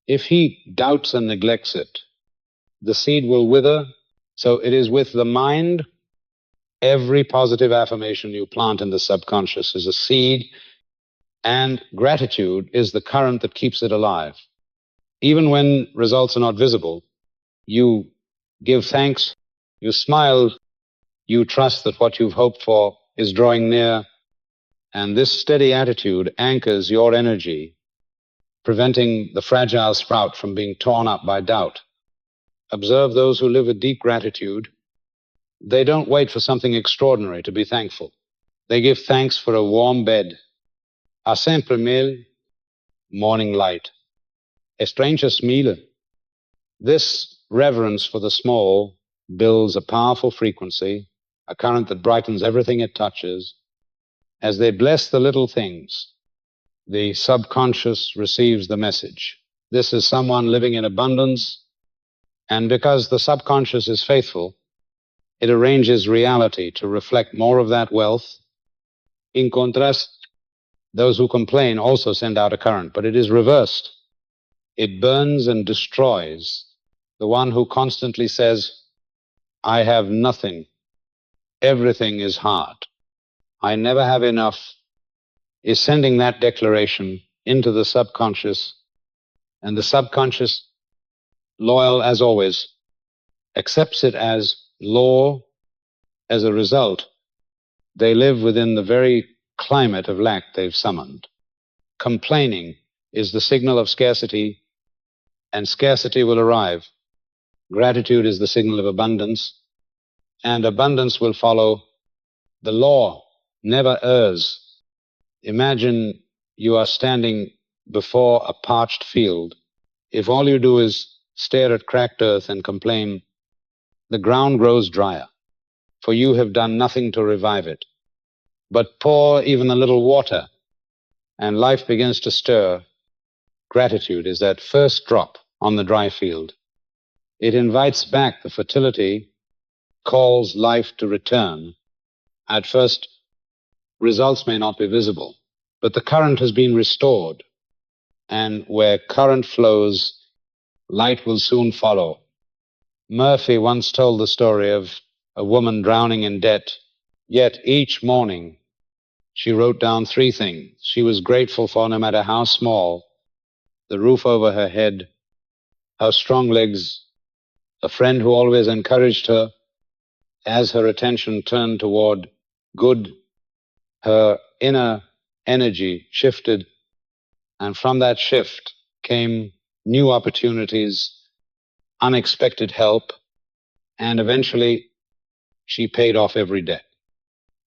If he doubts and neglects it, the seed will wither. So it is with the mind. Every positive affirmation you plant in the subconscious is a seed, and gratitude is the current that keeps it alive. Even when results are not visible, you give thanks, you smile, you trust that what you've hoped for is drawing near, and this steady attitude anchors your energy, preventing the fragile sprout from being torn up by doubt. Observe those who live with deep gratitude. They don't wait for something extraordinary to be thankful. They give thanks for a warm bed, a simple meal, morning light, a stranger smile. This reverence for the small builds a powerful frequency, a current that brightens everything it touches. As they bless the little things, the subconscious receives the message. This is someone living in abundance, and because the subconscious is faithful, it arranges reality to reflect more of that wealth. In contrast, those who complain also send out a current, but it is reversed. It burns and destroys. The one who constantly says, I have nothing, everything is hard, I never have enough, is sending that declaration into the subconscious, and the subconscious, loyal as always, accepts it as law. As a result, they live within the very climate of lack they've summoned. Complaining is the signal of scarcity, and scarcity will arrive. Gratitude is the signal of abundance, and abundance will follow. The law never errs. Imagine you are standing before a parched field. If all you do is stare at cracked earth and complain, the ground grows drier, for you have done nothing to revive it. But pour even a little water, and life begins to stir. Gratitude is that first drop on the dry field. It invites back the fertility, calls life to return. At first, results may not be visible, but the current has been restored, and where current flows, light will soon follow. Murphy once told the story of a woman drowning in debt, yet each morning she wrote down 3 things she was grateful for, no matter how small: the roof over her head, her strong legs, a friend who always encouraged her. As her attention turned toward good, her inner energy shifted, and from that shift came new opportunities, unexpected help, and eventually she paid off every debt.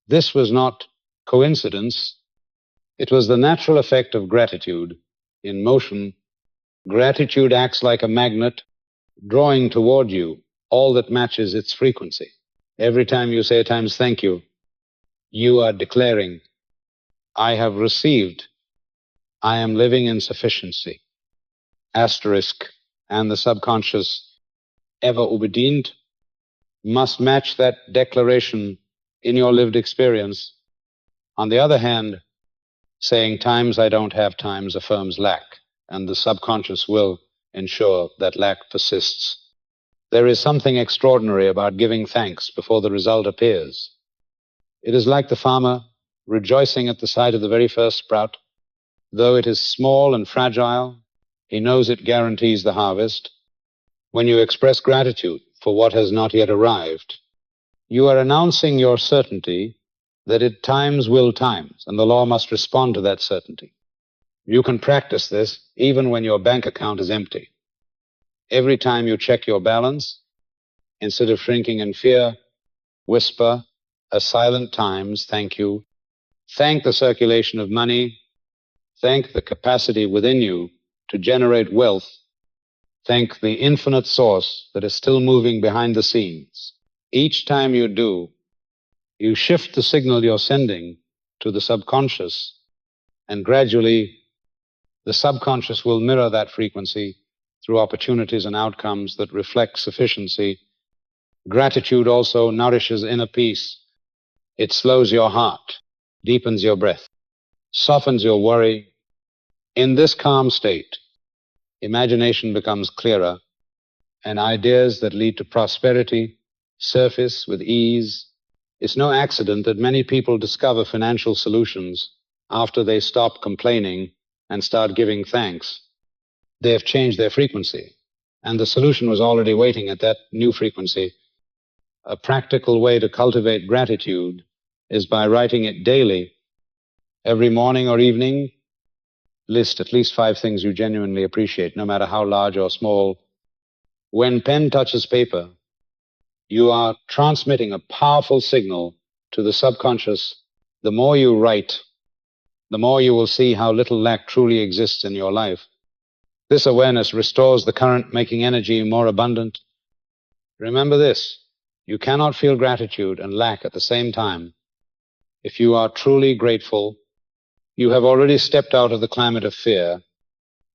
This was not coincidence. It was the natural effect of gratitude in motion. Gratitude acts like a magnet, drawing toward you all that matches its frequency. Every time you say times thank you, you are declaring, I have received, I am living in sufficiency. Asterisk, and the subconscious, ever obedient, must match that declaration in your lived experience. On the other hand, saying times I don't have times affirms lack, and the subconscious will ensure that lack persists. There is something extraordinary about giving thanks before the result appears. It is like the farmer rejoicing at the sight of the very first sprout. Though it is small and fragile, he knows it guarantees the harvest. When you express gratitude for what has not yet arrived, you are announcing your certainty that it times will times, and the law must respond to that certainty. You can practice this even when your bank account is empty. Every time you check your balance, instead of shrinking in fear, whisper a silent times thank you. Thank the circulation of money. Thank the capacity within you to generate wealth. Thank the infinite source that is still moving behind the scenes. Each time you do, you shift the signal you're sending to the subconscious, and gradually the subconscious will mirror that frequency through opportunities and outcomes that reflect sufficiency Gratitude also nourishes inner peace. It slows your heart, deepens your breath, softens your worry. In this calm state, imagination becomes clearer, and ideas that lead to prosperity surface with ease. It's no accident that many people discover financial solutions after they stop complaining and start giving thanks. They have changed their frequency, and the solution was already waiting at that new frequency. A practical way to cultivate gratitude is by writing it daily. Every morning or evening, list at least 5 things you genuinely appreciate, no matter how large or small. When pen touches paper, you are transmitting a powerful signal to the subconscious. The more you write, the more you will see how little lack truly exists in your life. This awareness restores the current, making energy more abundant. Remember this: you cannot feel gratitude and lack at the same time. If you are truly grateful, you have already stepped out of the climate of fear,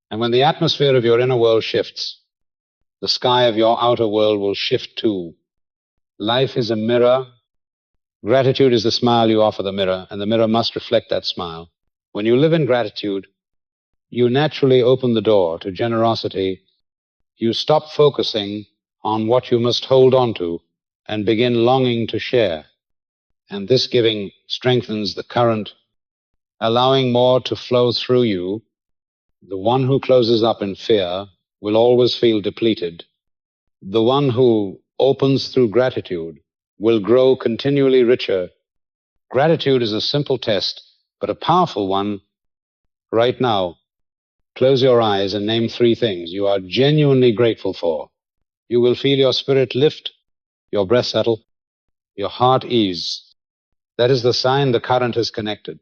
and when the atmosphere of your inner world shifts, the sky of your outer world will shift too. Life is a mirror. Gratitude is the smile you offer the mirror, and the mirror must reflect that smile. When you live in gratitude, you naturally open the door to generosity. You stop focusing on what you must hold on to and begin longing to share. And this giving strengthens the current, allowing more to flow through you. The one who closes up in fear will always feel depleted. The one who opens through gratitude will grow continually richer. Gratitude is a simple test, but a powerful one. Right now, close your eyes and name 3 things you are genuinely grateful for. You will feel your spirit lift, your breath settle, your heart ease. That is the sign the current is connected.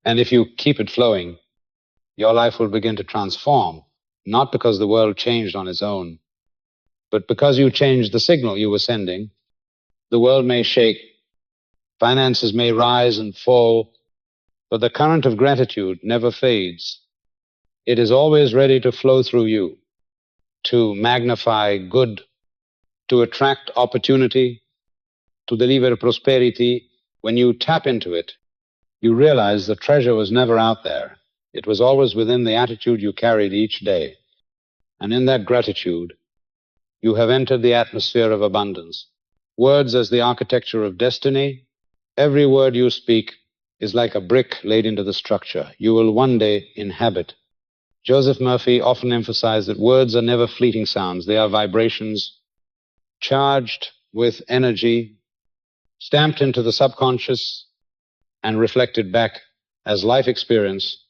And if you keep it flowing, your life will begin to transform, not because the world changed on its own, but because you changed the signal you were sending. The world may shake, finances may rise and fall, but the current of gratitude never fades. It is always ready to flow through you, to magnify good, to attract opportunity, to deliver prosperity. When you tap into it, you realize the treasure was never out there. It was always within the attitude you carried each day. And in that gratitude, you have entered the atmosphere of abundance. Words as the architecture of destiny. Every word you speak is like a brick laid into the structure you will one day inhabit. Joseph Murphy often emphasized that words are never fleeting sounds. They are vibrations charged with energy, stamped into the subconscious, and reflected back as life experience.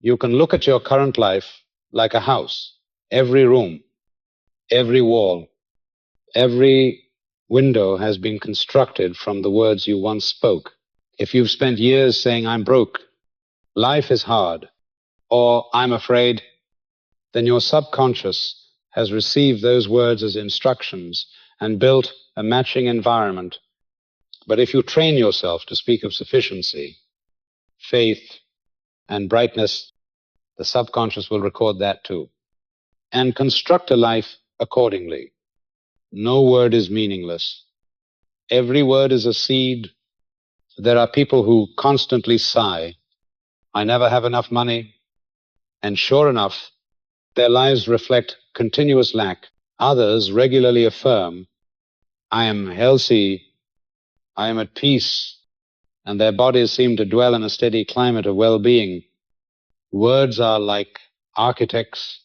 You can look at your current life like a house. Every room, every wall, every window has been constructed from the words you once spoke. If you've spent years saying, "I'm broke," "life is hard," or "I'm afraid," then your subconscious has received those words as instructions and built a matching environment. But if you train yourself to speak of sufficiency, faith, and brightness, the subconscious will record that too and construct a life accordingly. No word is meaningless. Every word is a seed. There are people who constantly sigh, "I never have enough money," and sure enough, their lives reflect continuous lack. Others regularly affirm, "I am healthy, I am at peace," and their bodies seem to dwell in a steady climate of well-being. Words are like architects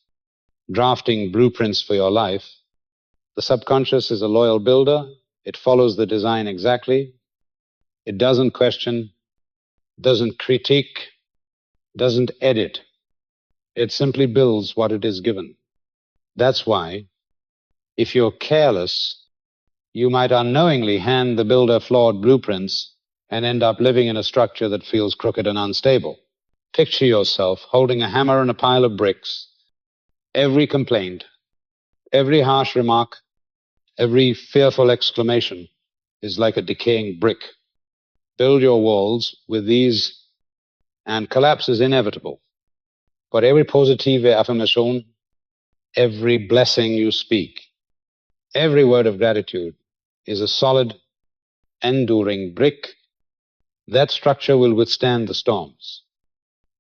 drafting blueprints for your life. The subconscious is a loyal builder. It follows the design exactly. It doesn't question, doesn't critique, doesn't edit. It simply builds what it is given. That's why, if you're careless, you might unknowingly hand the builder flawed blueprints and end up living in a structure that feels crooked and unstable. Picture yourself holding a hammer and a pile of bricks. Every complaint, every harsh remark, every fearful exclamation is like a decaying brick. Build your walls with these, and collapse is inevitable. But every positive affirmation, every blessing you speak, every word of gratitude is a solid, enduring brick, that structure will withstand the storms.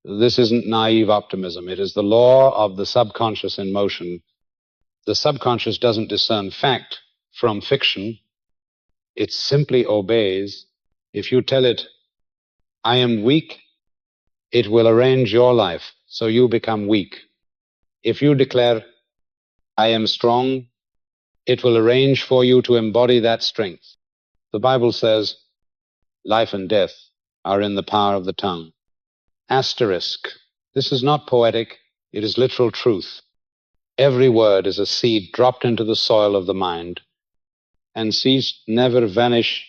This isn't naive optimism. It is the law of the subconscious in motion. The subconscious doesn't discern fact from fiction. It simply obeys. If you tell it, I am weak, it will arrange your life so you become weak. If you declare, I am strong, it will arrange for you to embody that strength. The Bible says, life and death are in the power of the tongue. Asterisk. This is not poetic, it is literal truth. Every word is a seed dropped into the soil of the mind, and seeds never vanish.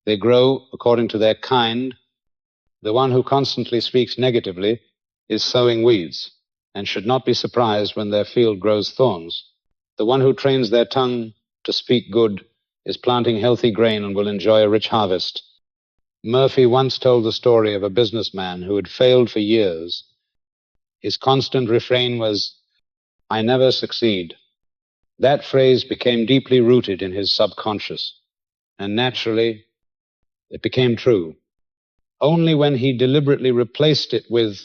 They grow according to their kind. The one who constantly speaks negatively is sowing weeds, and should not be surprised when their field grows thorns. The one who trains their tongue to speak good is planting healthy grain and will enjoy a rich harvest. Murphy once told the story of a businessman who had failed for years. His constant refrain was, I never succeed. That phrase became deeply rooted in his subconscious, and naturally, it became true. Only when he deliberately replaced it with,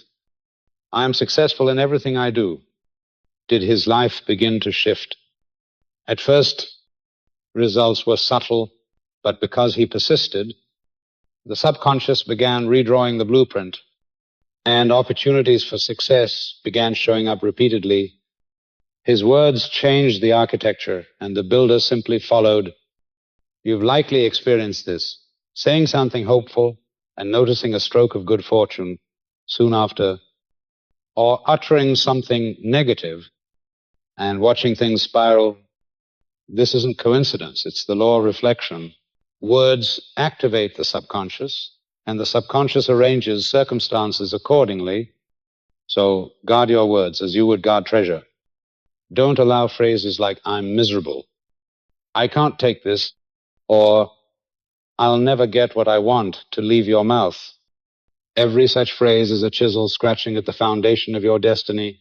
I am successful in everything I do, did his life begin to shift. At first, results were subtle, but because he persisted, the subconscious began redrawing the blueprint, and opportunities for success began showing up repeatedly. His words changed the architecture, and the builder simply followed. You've likely experienced this, saying something hopeful and noticing a stroke of good fortune soon after, or uttering something negative and watching things spiral. This isn't coincidence, it's the law of reflection. Words activate the subconscious, and the subconscious arranges circumstances accordingly. So guard your words as you would guard treasure. Don't allow phrases like, I'm miserable, I can't take this, or I'll never get what I want to leave your mouth. Every such phrase is a chisel scratching at the foundation of your destiny.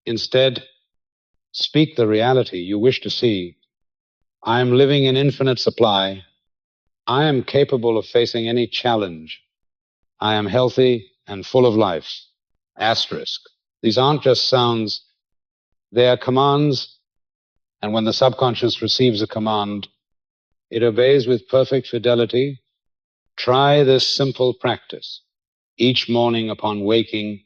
Instead, speak the reality you wish to see. I am living in infinite supply. I am capable of facing any challenge. I am healthy and full of life. Asterisk. These aren't just sounds, they are commands, and when the subconscious receives a command, it obeys with perfect fidelity. Try this simple practice. Each morning upon waking,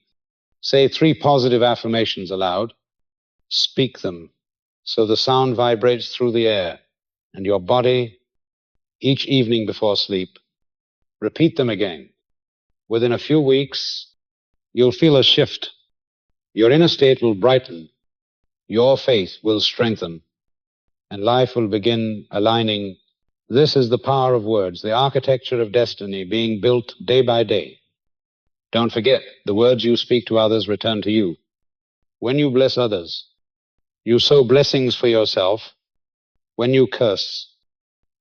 say 3 positive affirmations aloud. Speak them so the sound vibrates through the air and your body. Each evening before sleep, repeat them again. Within a few weeks, you'll feel a shift. Your inner state will brighten. Your faith will strengthen, and life will begin aligning. This is the power of words, the architecture of destiny being built day by day. Don't forget, the words you speak to others return to you. When you bless others, you sow blessings for yourself. When you curse,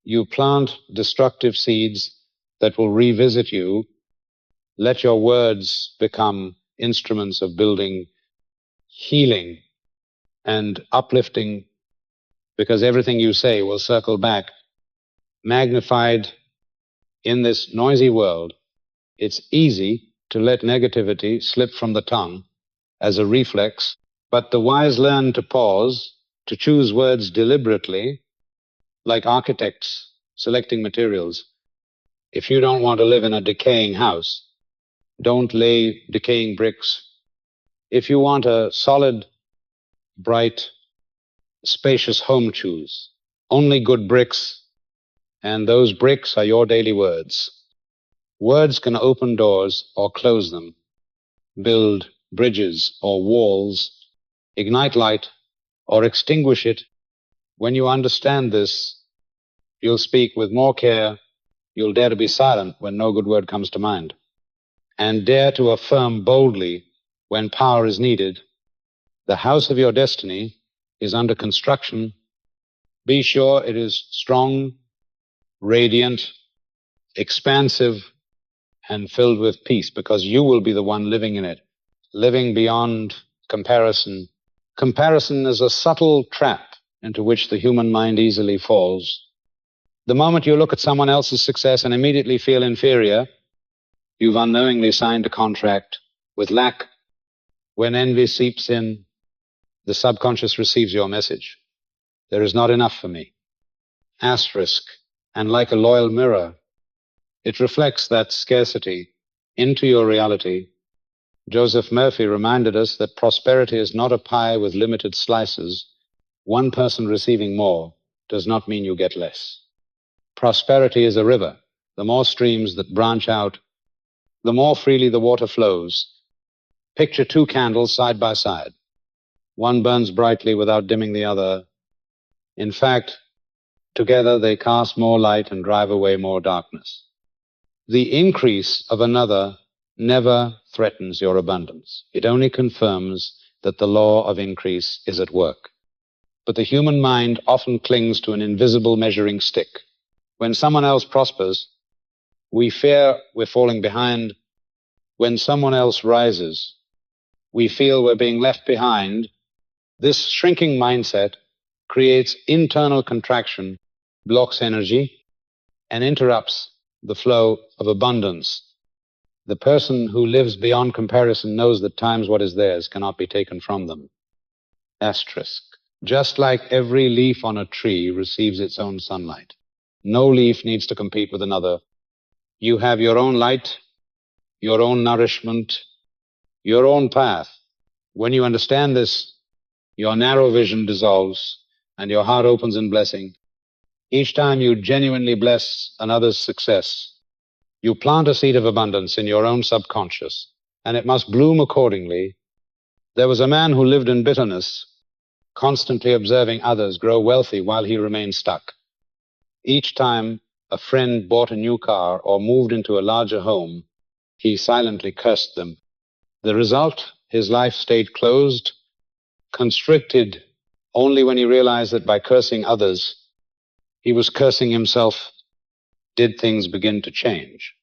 you plant destructive seeds that will revisit you. Let your words become instruments of building, healing, and uplifting, because everything you say will circle back. Magnified in this noisy world, it's easy to let negativity slip from the tongue as a reflex, but the wise learn to pause, to choose words deliberately, like architects selecting materials. If you don't want to live in a decaying house, don't lay decaying bricks. If you want a solid, bright, spacious home, choose only good bricks, and those bricks are your daily words. Words can open doors or close them, build bridges or walls, ignite light or extinguish it. When you understand this, you'll speak with more care. You'll dare to be silent when no good word comes to mind, and dare to affirm boldly when power is needed. The house of your destiny is under construction. Be sure it is strong, radiant, expansive, and filled with peace, because you will be the one living in it, living beyond comparison. Comparison is a subtle trap into which the human mind easily falls. The moment you look at someone else's success and immediately feel inferior, you've unknowingly signed a contract with lack. When envy seeps in, the subconscious receives your message. There is not enough for me. Asterisk. And like a loyal mirror, it reflects that scarcity into your reality. Joseph Murphy reminded us that prosperity is not a pie with limited slices. One person receiving more does not mean you get less. Prosperity is a river. The more streams that branch out, the more freely the water flows. Picture two candles side by side. One burns brightly without dimming the other. In fact, together they cast more light and drive away more darkness. The increase of another never threatens your abundance. It only confirms that the law of increase is at work. But the human mind often clings to an invisible measuring stick. When someone else prospers, we fear we're falling behind. When someone else rises, we feel we're being left behind. This shrinking mindset creates internal contraction, blocks energy, and interrupts the flow of abundance. The person who lives beyond comparison knows that times what is theirs cannot be taken from them. Asterisk. Just like every leaf on a tree receives its own sunlight, no leaf needs to compete with another. You have your own light, your own nourishment, your own path. When you understand this, your narrow vision dissolves and your heart opens in blessing. Each time you genuinely bless another's success, you plant a seed of abundance in your own subconscious, and it must bloom accordingly. There was a man who lived in bitterness, constantly observing others grow wealthy while he remained stuck. Each time a friend bought a new car or moved into a larger home, he silently cursed them. The result, his life stayed closed, constricted only when he realized that by cursing others, he was cursing himself. Did things begin to change?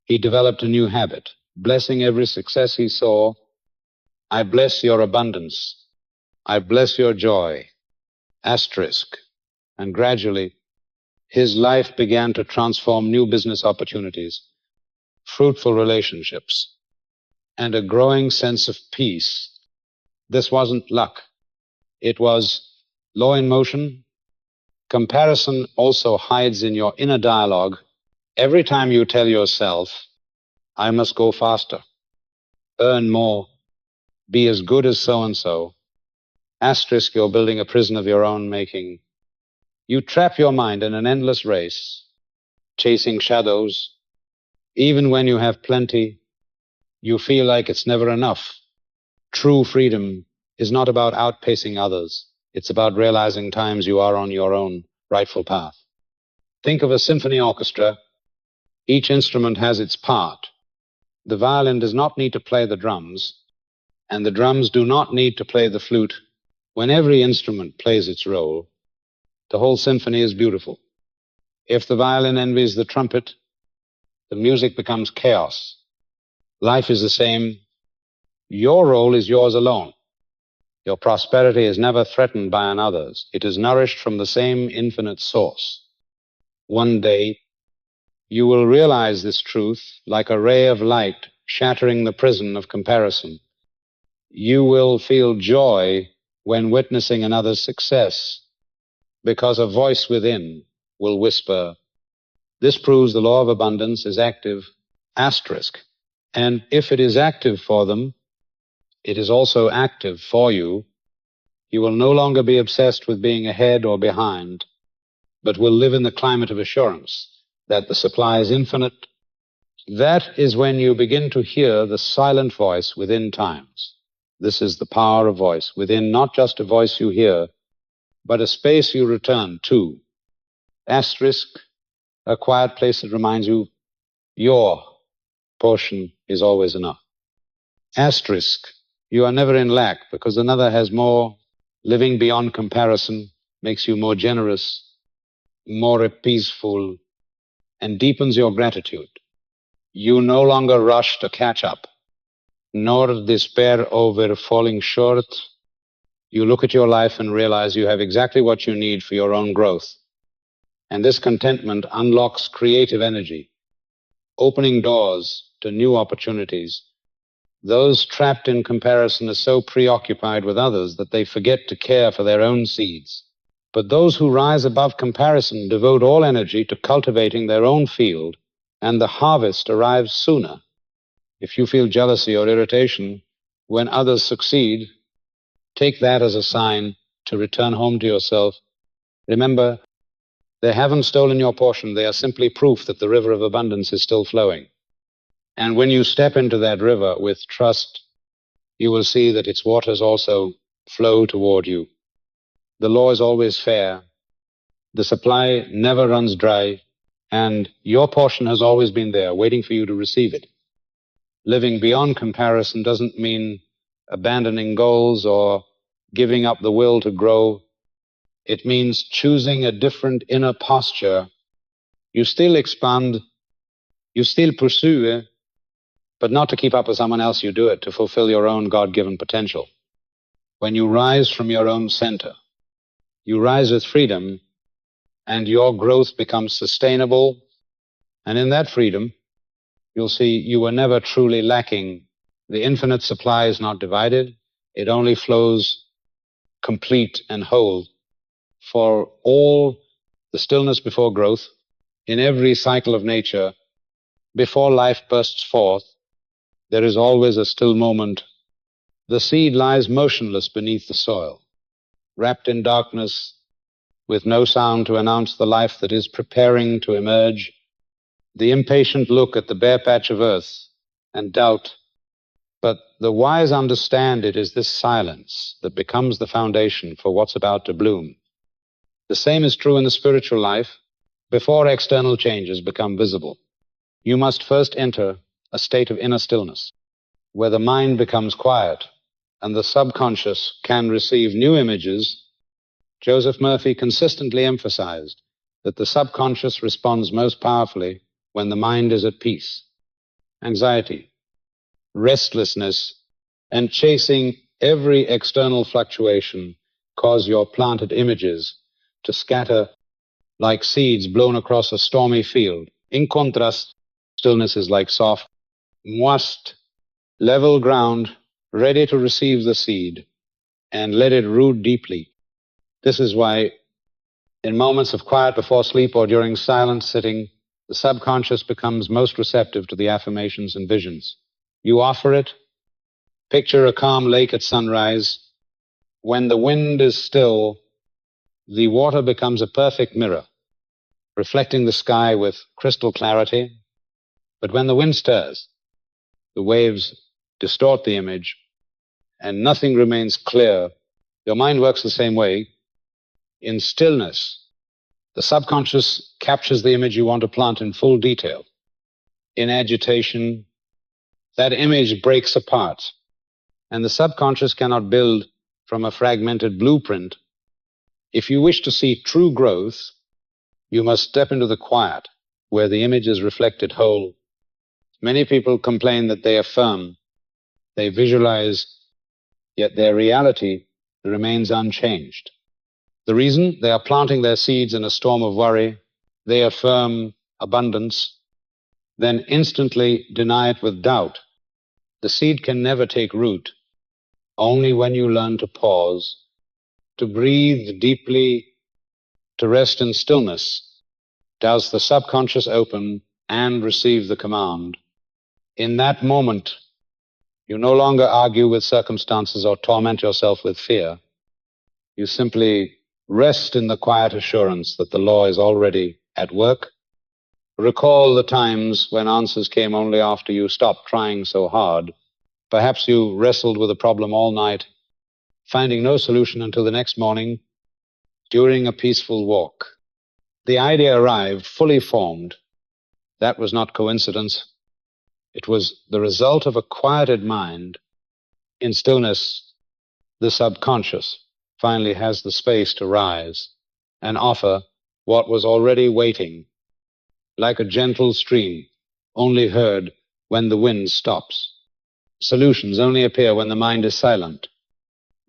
He developed a new habit, blessing every success he saw. I bless your abundance. I bless your joy. Asterisk. And gradually, his life began to transform new business opportunities, fruitful relationships, and a growing sense of peace. This wasn't luck. It was law in motion. Comparison also hides in your inner dialogue. Every time you tell yourself, I must go faster, earn more, be as good as so-and-so, asterisk, you're building a prison of your own making. You trap your mind in an endless race, chasing shadows. Even when you have plenty, you feel like it's never enough. True freedom is not about outpacing others. It's about realizing times you are on your own rightful path. Think of a symphony orchestra. Each instrument has its part. The violin does not need to play the drums, and the drums do not need to play the flute. When every instrument plays its role, the whole symphony is beautiful. If the violin envies the trumpet, the music becomes chaos. Life is the same. Your role is yours alone. Your prosperity is never threatened by another's. It is nourished from the same infinite source. One day, you will realize this truth like a ray of light shattering the prison of comparison. You will feel joy when witnessing another's success, because a voice within will whisper. This proves the law of abundance is active, asterisk. And if it is active for them, it is also active for you. You will no longer be obsessed with being ahead or behind, but will live in the climate of assurance that the supply is infinite. That is when you begin to hear the silent voice within times. This is the power of voice within, not just a voice you hear, but a space you return to. Asterisk, a quiet place that reminds you your portion is always enough. Asterisk, you are never in lack because another has more. Living beyond comparison makes you more generous, more peaceful, and deepens your gratitude. You no longer rush to catch up, nor despair over falling short. You look at your life and realize you have exactly what you need for your own growth. And this contentment unlocks creative energy, opening doors to new opportunities. Those trapped in comparison are so preoccupied with others that they forget to care for their own seeds. But those who rise above comparison devote all energy to cultivating their own field, and the harvest arrives sooner. If you feel jealousy or irritation when others succeed, take that as a sign to return home to yourself. Remember, they haven't stolen your portion. They are simply proof that the river of abundance is still flowing. And when you step into that river with trust, you will see that its waters also flow toward you. The law is always fair. The supply never runs dry, and your portion has always been there, waiting for you to receive it. Living beyond comparison doesn't mean abandoning goals or giving up the will to grow. It means choosing a different inner posture. You still expand, you still pursue, but not to keep up with someone else. You do it to fulfill your own God-given potential. When you rise from your own center, you rise with freedom, and your growth becomes sustainable. And in that freedom, you'll see you were never truly lacking. The infinite supply is not divided. It only flows complete and whole. For all the stillness before growth, in every cycle of nature, before life bursts forth, there is always a still moment. The seed lies motionless beneath the soil, wrapped in darkness, with no sound to announce the life that is preparing to emerge. The impatient look at the bare patch of earth and doubt, but the wise understand it is this silence that becomes the foundation for what's about to bloom. The same is true in the spiritual life. Before external changes become visible, you must first enter a state of inner stillness, where the mind becomes quiet and the subconscious can receive new images. Joseph Murphy consistently emphasized that the subconscious responds most powerfully when the mind is at peace. Anxiety, restlessness, and chasing every external fluctuation cause your planted images to scatter like seeds blown across a stormy field. In contrast, stillness is like soft, moist, level ground, ready to receive the seed and let it root deeply. This is why in moments of quiet before sleep or during silent sitting, the subconscious becomes most receptive to the affirmations and visions. You offer it. Picture a calm lake at sunrise. When the wind is still, the water becomes a perfect mirror, reflecting the sky with crystal clarity. But when the wind stirs, the waves distort the image, and nothing remains clear. Your mind works the same way. In stillness, the subconscious captures the image you want to plant in full detail. In agitation, that image breaks apart, and the subconscious cannot build from a fragmented blueprint. If you wish to see true growth, you must step into the quiet, where the image is reflected whole. Many people complain that they affirm, they visualize, yet their reality remains unchanged. The reason? They are planting their seeds in a storm of worry. They affirm abundance, then instantly deny it with doubt. The seed can never take root. Only when you learn to pause, to breathe deeply, to rest in stillness, does the subconscious open and receive the command. In that moment, you no longer argue with circumstances or torment yourself with fear. You simply rest in the quiet assurance that the law is already at work. Recall the times when answers came only after you stopped trying so hard. Perhaps you wrestled with a problem all night, finding no solution until the next morning during a peaceful walk. The idea arrived fully formed. That was not coincidence. It was the result of a quieted mind. In stillness, the subconscious finally has the space to rise and offer what was already waiting, like a gentle stream, only heard when the wind stops. Solutions only appear when the mind is silent.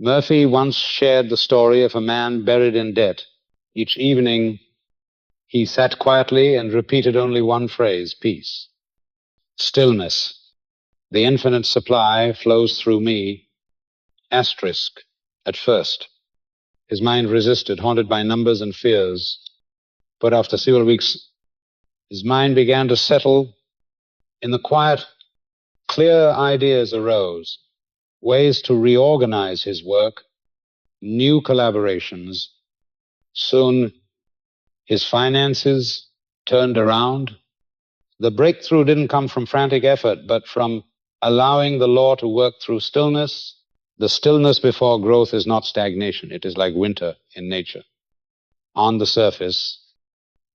Murphy once shared the story of a man buried in debt. Each evening, He sat quietly and repeated only one phrase: peace, stillness. The infinite supply flows through me. Asterisk. At first, his mind resisted, haunted by numbers and fears. But after several weeks, his mind began to settle. In the quiet, clear ideas arose, ways to reorganize his work, new collaborations. Soon, his finances turned around. The breakthrough didn't come from frantic effort, but from allowing the law to work through stillness. The stillness before growth is not stagnation. It is like winter in nature. On the surface,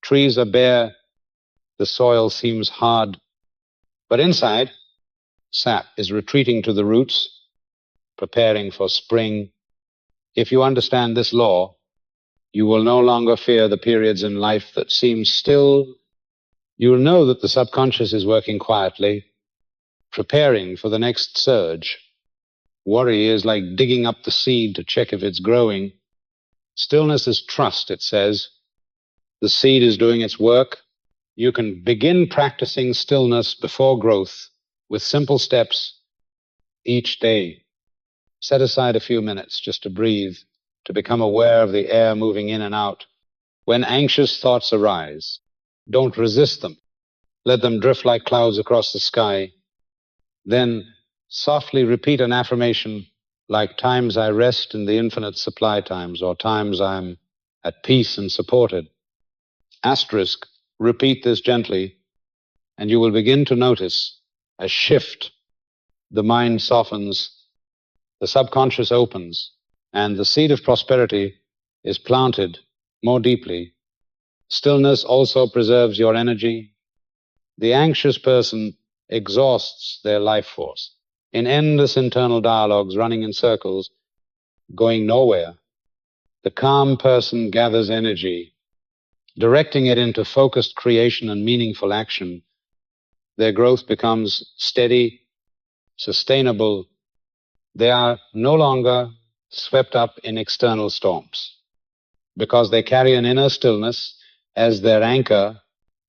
trees are bare, the soil seems hard, but inside, sap is retreating to the roots, preparing for spring. If you understand this law, you will no longer fear the periods in life that seem still. You will know that the subconscious is working quietly, preparing for the next surge. Worry is like digging up the seed to check if it's growing. Stillness is trust, it says. The seed is doing its work. You can begin practicing stillness before growth with simple steps each day. Set aside a few minutes just to breathe, to become aware of the air moving in and out. When anxious thoughts arise, don't resist them. Let them drift like clouds across the sky. Then softly repeat an affirmation like times I rest in the infinite supply times, or times I'm at peace and supported. Asterisk, repeat this gently, and you will begin to notice a shift. The mind softens, the subconscious opens, and the seed of prosperity is planted more deeply. Stillness also preserves your energy. The anxious person exhausts their life force in endless internal dialogues running in circles, going nowhere. The calm person gathers energy, directing it into focused creation and meaningful action. Their growth becomes steady, sustainable. They are no longer swept up in external storms because they carry an inner stillness as their anchor.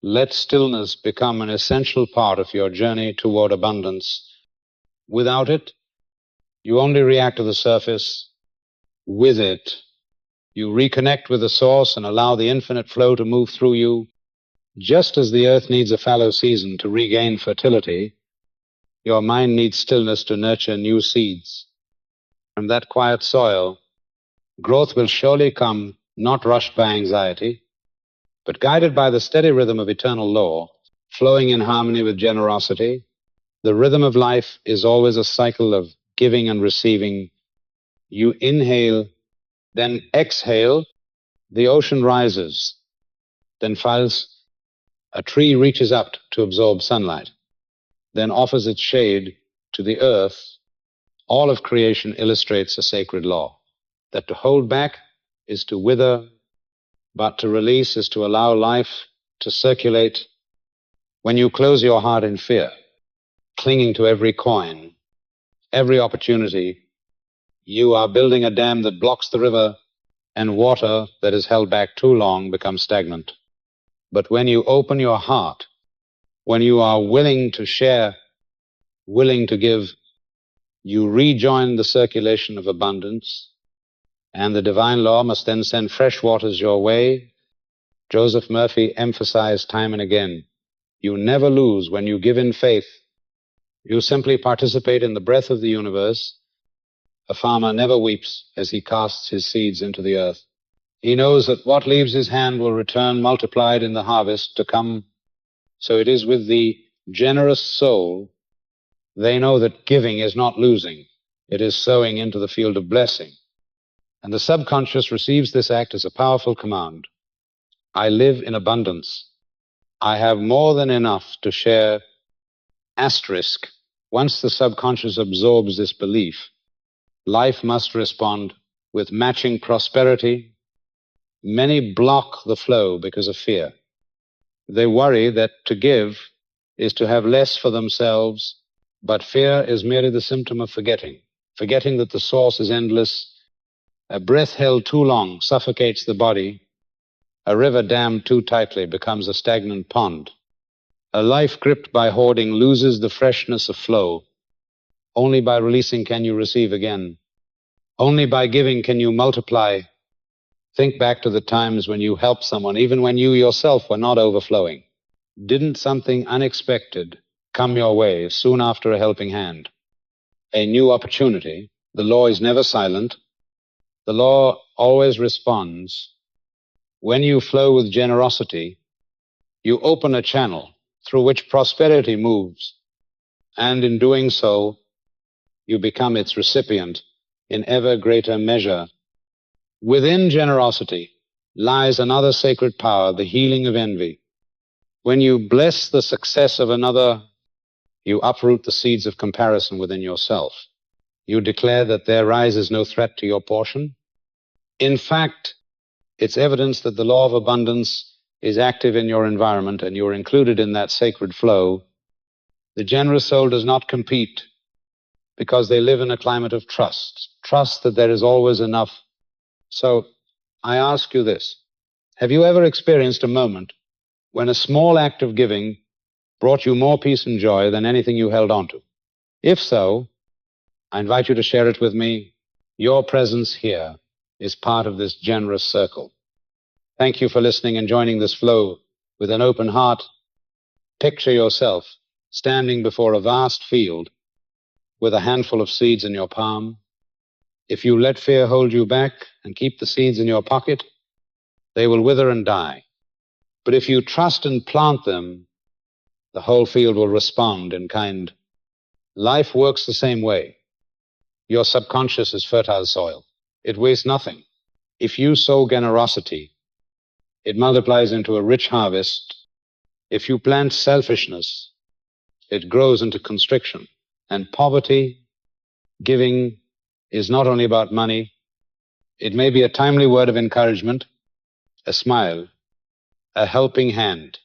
Let stillness become an essential part of your journey toward abundance. Without it, you only react to the surface. With it, you reconnect with the source and allow the infinite flow to move through you. Just as the earth needs a fallow season to regain fertility, your mind needs stillness to nurture new seeds. From that quiet soil, growth will surely come, not rushed by anxiety, but guided by the steady rhythm of eternal law, flowing in harmony with generosity. The rhythm of life is always a cycle of giving and receiving. You inhale, then exhale. The ocean rises, then falls. A tree reaches up to absorb sunlight, then offers its shade to the earth. All of creation illustrates a sacred law, that to hold back is to wither, but to release is to allow life to circulate. When you close your heart in fear, clinging to every coin, every opportunity, you are building a dam that blocks the river, and water that is held back too long becomes stagnant. But when you open your heart, when you are willing to share, willing to give, you rejoin the circulation of abundance, and the divine law must then send fresh waters your way. Joseph Murphy emphasized time and again, you never lose when you give in faith. You simply participate in the breath of the universe. A farmer never weeps as he casts his seeds into the earth. He knows that what leaves his hand will return multiplied in the harvest to come. So it is with the generous soul. They know that giving is not losing. It is sowing into the field of blessing. And the subconscious receives this act as a powerful command. I live in abundance. I have more than enough to share. Asterisk. Once the subconscious absorbs this belief, life must respond with matching prosperity. Many block the flow because of fear. They worry that to give is to have less for themselves, but fear is merely the symptom of forgetting that the source is endless. A breath held too long suffocates the body. A river dammed too tightly becomes a stagnant pond. A life gripped by hoarding loses the freshness of flow. Only by releasing can you receive again. Only by giving can you multiply. Think back to the times when you helped someone, even when you yourself were not overflowing. Didn't something unexpected come your way soon after a helping hand? A new opportunity. The law is never silent. The law always responds. When you flow with generosity, you open a channel through which prosperity moves, and in doing so, you become its recipient in ever greater measure. Within generosity lies another sacred power, the healing of envy. When you bless the success of another, you uproot the seeds of comparison within yourself. You declare that there rises no threat to your portion. In fact, it's evidence that the law of abundance is active in your environment and you're included in that sacred flow. The generous soul does not compete because they live in a climate of trust that there is always enough. So I ask you this. Have you ever experienced a moment when a small act of giving brought you more peace and joy than anything you held on to? If so, I invite you to share it with me. Your presence here is part of this generous circle. Thank you for listening and joining this flow with an open heart. Picture yourself standing before a vast field with a handful of seeds in your palm. If you let fear hold you back and keep the seeds in your pocket, they will wither and die. But if you trust and plant them, the whole field will respond in kind. Life works the same way. Your subconscious is fertile soil. It wastes nothing. If you sow generosity, it multiplies into a rich harvest. If you plant selfishness, it grows into constriction. And poverty, giving, is not only about money. It may be a timely word of encouragement, a smile, a helping hand,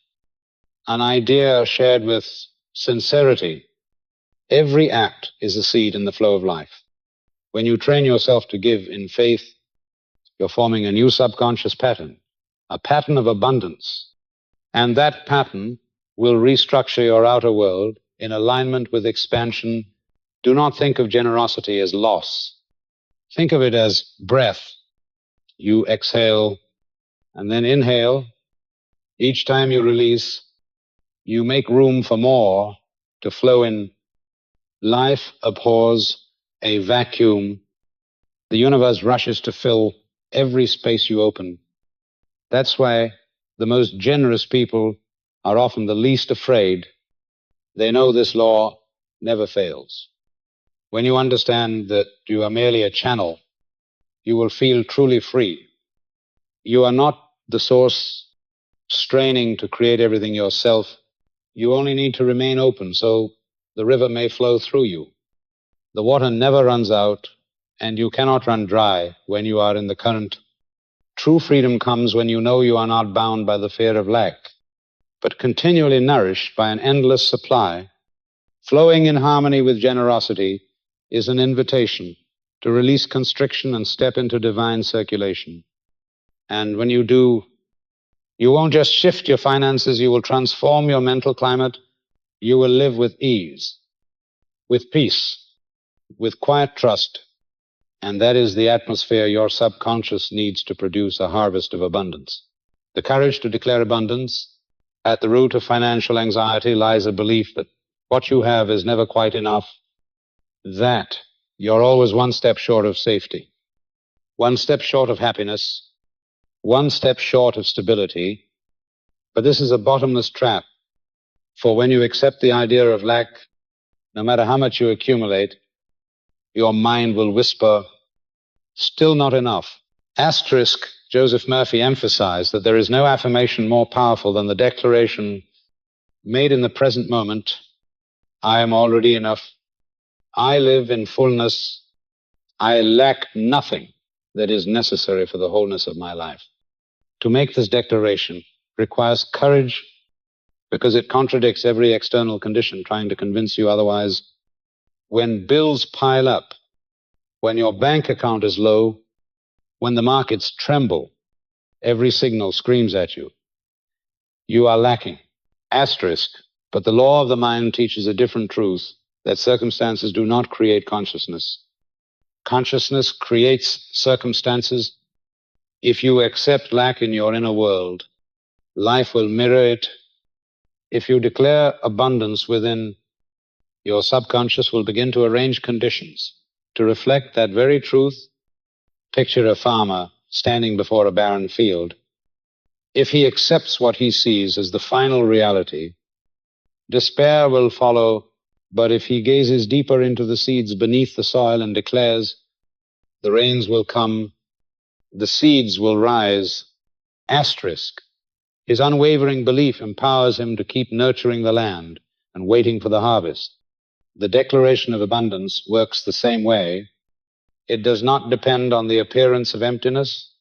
an idea shared with sincerity. Every act is a seed in the flow of life. When you train yourself to give in faith, you're forming a new subconscious pattern, a pattern of abundance. And that pattern will restructure your outer world in alignment with expansion. Do not think of generosity as loss. Think of it as breath. You exhale and then inhale. Each time you release, you make room for more to flow in. Life abhors a vacuum. The universe rushes to fill every space you open. That's why the most generous people are often the least afraid. They know this law never fails. When you understand that you are merely a channel, you will feel truly free. You are not the source straining to create everything yourself. You only need to remain open so the river may flow through you. The water never runs out, and you cannot run dry when you are in the current. True freedom comes when you know you are not bound by the fear of lack, but continually nourished by an endless supply. Flowing in harmony with generosity is an invitation to release constriction and step into divine circulation. And when you do, you won't just shift your finances, you will transform your mental climate. You will live with ease, with peace, with quiet trust. And that is the atmosphere your subconscious needs to produce a harvest of abundance. The courage to declare abundance. At the root of financial anxiety lies a belief that what you have is never quite enough, that you're always one step short of safety, one step short of happiness, one step short of stability. But this is a bottomless trap, for when you accept the idea of lack, no matter how much you accumulate, your mind will whisper, still not enough. Asterisk, Joseph Murphy emphasized that there is no affirmation more powerful than the declaration made in the present moment, I am already enough. I live in fullness. I lack nothing that is necessary for the wholeness of my life. To make this declaration requires courage because it contradicts every external condition trying to convince you otherwise. When bills pile up, when your bank account is low, when the markets tremble, Every signal screams at you. You are lacking. Asterisk. But the law of the mind teaches a different truth, that circumstances do not create consciousness. Consciousness creates circumstances. If you accept lack in your inner world, life will mirror it. If you declare abundance within, your subconscious will begin to arrange conditions to reflect that very truth. Picture a farmer standing before a barren field. If he accepts what he sees as the final reality, despair will follow. But if he gazes deeper into the seeds beneath the soil and declares, the rains will come, the seeds will rise, asterisk, his unwavering belief empowers him to keep nurturing the land and waiting for the harvest. The declaration of abundance works the same way. It does not depend on the appearance of emptiness,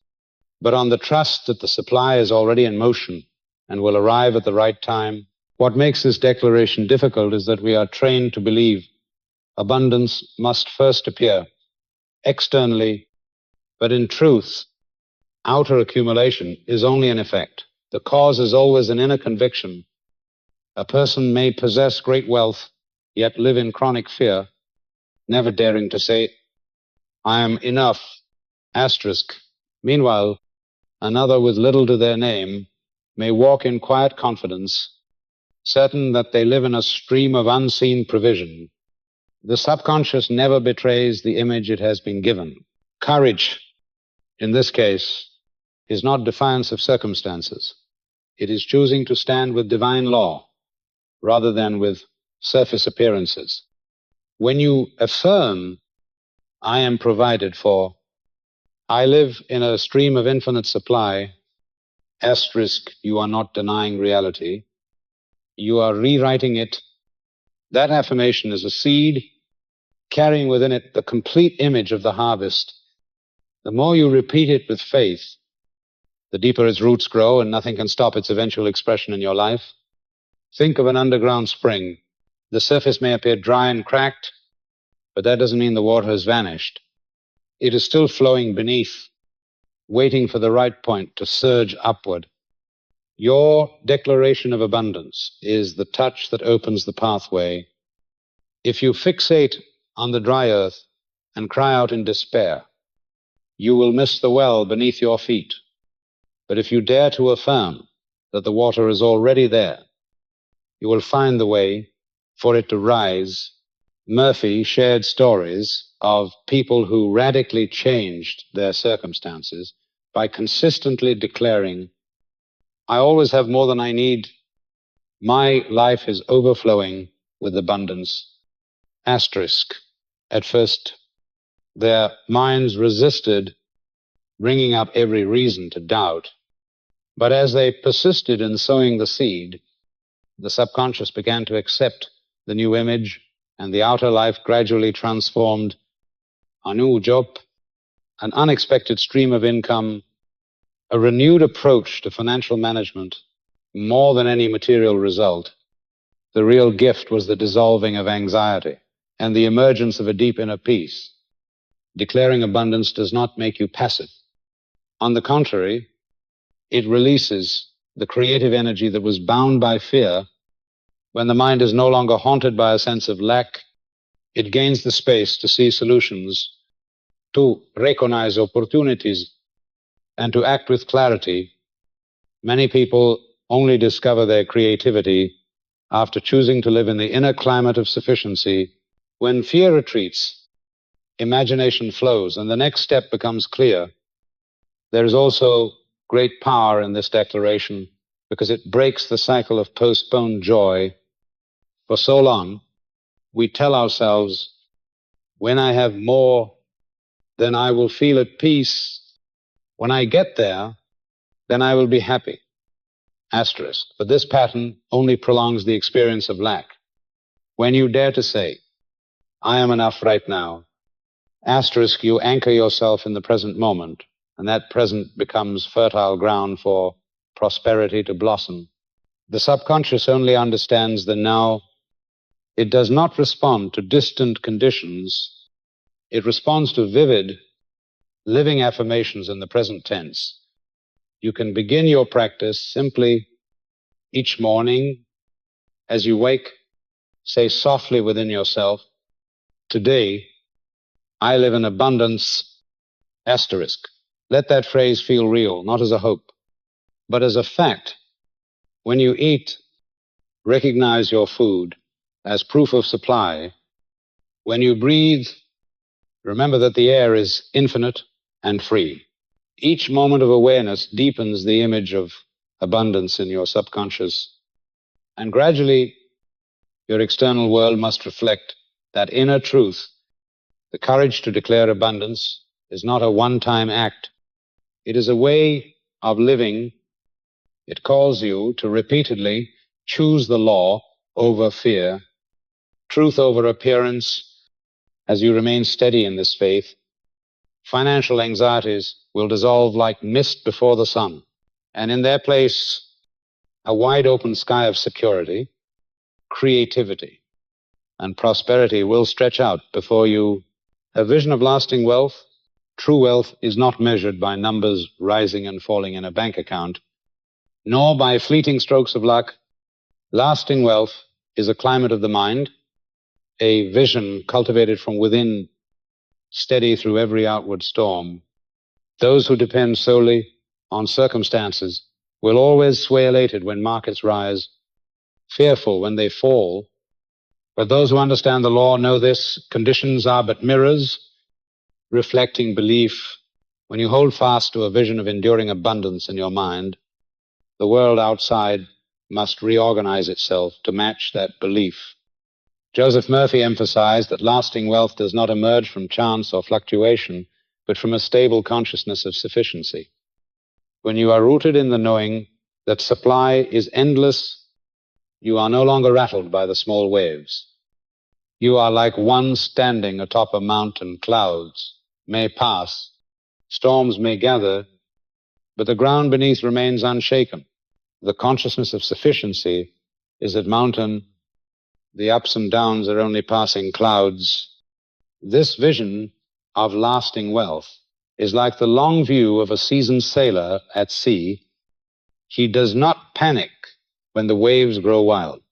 but on the trust that the supply is already in motion and will arrive at the right time. What makes this declaration difficult is that we are trained to believe abundance must first appear externally, but in truth, outer accumulation is only an effect. The cause is always an inner conviction. A person may possess great wealth, yet live in chronic fear, never daring to say, I am enough, asterisk. Meanwhile, another with little to their name may walk in quiet confidence, certain that they live in a stream of unseen provision. The subconscious never betrays the image it has been given. Courage, in this case, is not defiance of circumstances. It is choosing to stand with divine law rather than with surface appearances. When you affirm, I am provided for, I live in a stream of infinite supply, asterisk, you are not denying reality. You are rewriting it. That affirmation is a seed carrying within it the complete image of the harvest. The more you repeat it with faith, the deeper its roots grow and nothing can stop its eventual expression in your life. Think of an underground spring. The surface may appear dry and cracked, but that doesn't mean the water has vanished. It is still flowing beneath, waiting for the right point to surge upward. Your declaration of abundance is the touch that opens the pathway. If you fixate on the dry earth and cry out in despair, you will miss the well beneath your feet. But if you dare to affirm that the water is already there, you will find the way for it to rise. Murphy shared stories of people who radically changed their circumstances by consistently declaring, I always have more than I need. My life is overflowing with abundance. Asterisk. At first, their minds resisted bringing up every reason to doubt. But as they persisted in sowing the seed, the subconscious began to accept the new image, and the outer life gradually transformed. A new job, an unexpected stream of income, a renewed approach to financial management. More than any material result, the real gift was the dissolving of anxiety and the emergence of a deep inner peace. Declaring abundance does not make you passive. On the contrary, it releases the creative energy that was bound by fear. When the mind is no longer haunted by a sense of lack, it gains the space to see solutions, to recognize opportunities, and to act with clarity. Many people only discover their creativity after choosing to live in the inner climate of sufficiency. When fear retreats, imagination flows, and the next step becomes clear. There is also great power in this declaration because it breaks the cycle of postponed joy. For so long, we tell ourselves, when I have more, then I will feel at peace. When I get there, then I will be happy. Asterisk. But this pattern only prolongs the experience of lack. When you dare to say, I am enough right now, asterisk, you anchor yourself in the present moment, and that present becomes fertile ground for prosperity to blossom. The subconscious only understands the now. It does not respond to distant conditions. It responds to vivid, living affirmations in the present tense. You can begin your practice simply each morning as you wake, say softly within yourself, "Today I live in abundance, asterisk." Let that phrase feel real, not as a hope, but as a fact. When you eat, recognize your food as proof of supply. When you breathe, remember that the air is infinite and free. Each moment of awareness deepens the image of abundance in your subconscious, and gradually your external world must reflect that inner truth. The courage to declare abundance is not a one-time act. It is a way of living. It calls you to repeatedly choose the law over fear, truth over appearance. As you remain steady in this faith, financial anxieties will dissolve like mist before the sun, and in their place, a wide open sky of security, creativity, and prosperity will stretch out before you. A vision of lasting wealth. True wealth is not measured by numbers rising and falling in a bank account, nor by fleeting strokes of luck. Lasting wealth is a climate of the mind, a vision cultivated from within, steady through every outward storm. Those who depend solely on circumstances will always sway elated when markets rise, fearful when they fall. But those who understand the law know this: conditions are but mirrors reflecting belief. When you hold fast to a vision of enduring abundance in your mind, the world outside must reorganize itself to match that belief. Joseph Murphy emphasized that lasting wealth does not emerge from chance or fluctuation, but from a stable consciousness of sufficiency. When you are rooted in the knowing that supply is endless, you are no longer rattled by the small waves. You are like one standing atop a mountain. Clouds may pass, storms may gather, but the ground beneath remains unshaken. The consciousness of sufficiency is that mountain. The ups and downs are only passing clouds. This vision of lasting wealth is like the long view of a seasoned sailor at sea. He does not panic when the waves grow wild,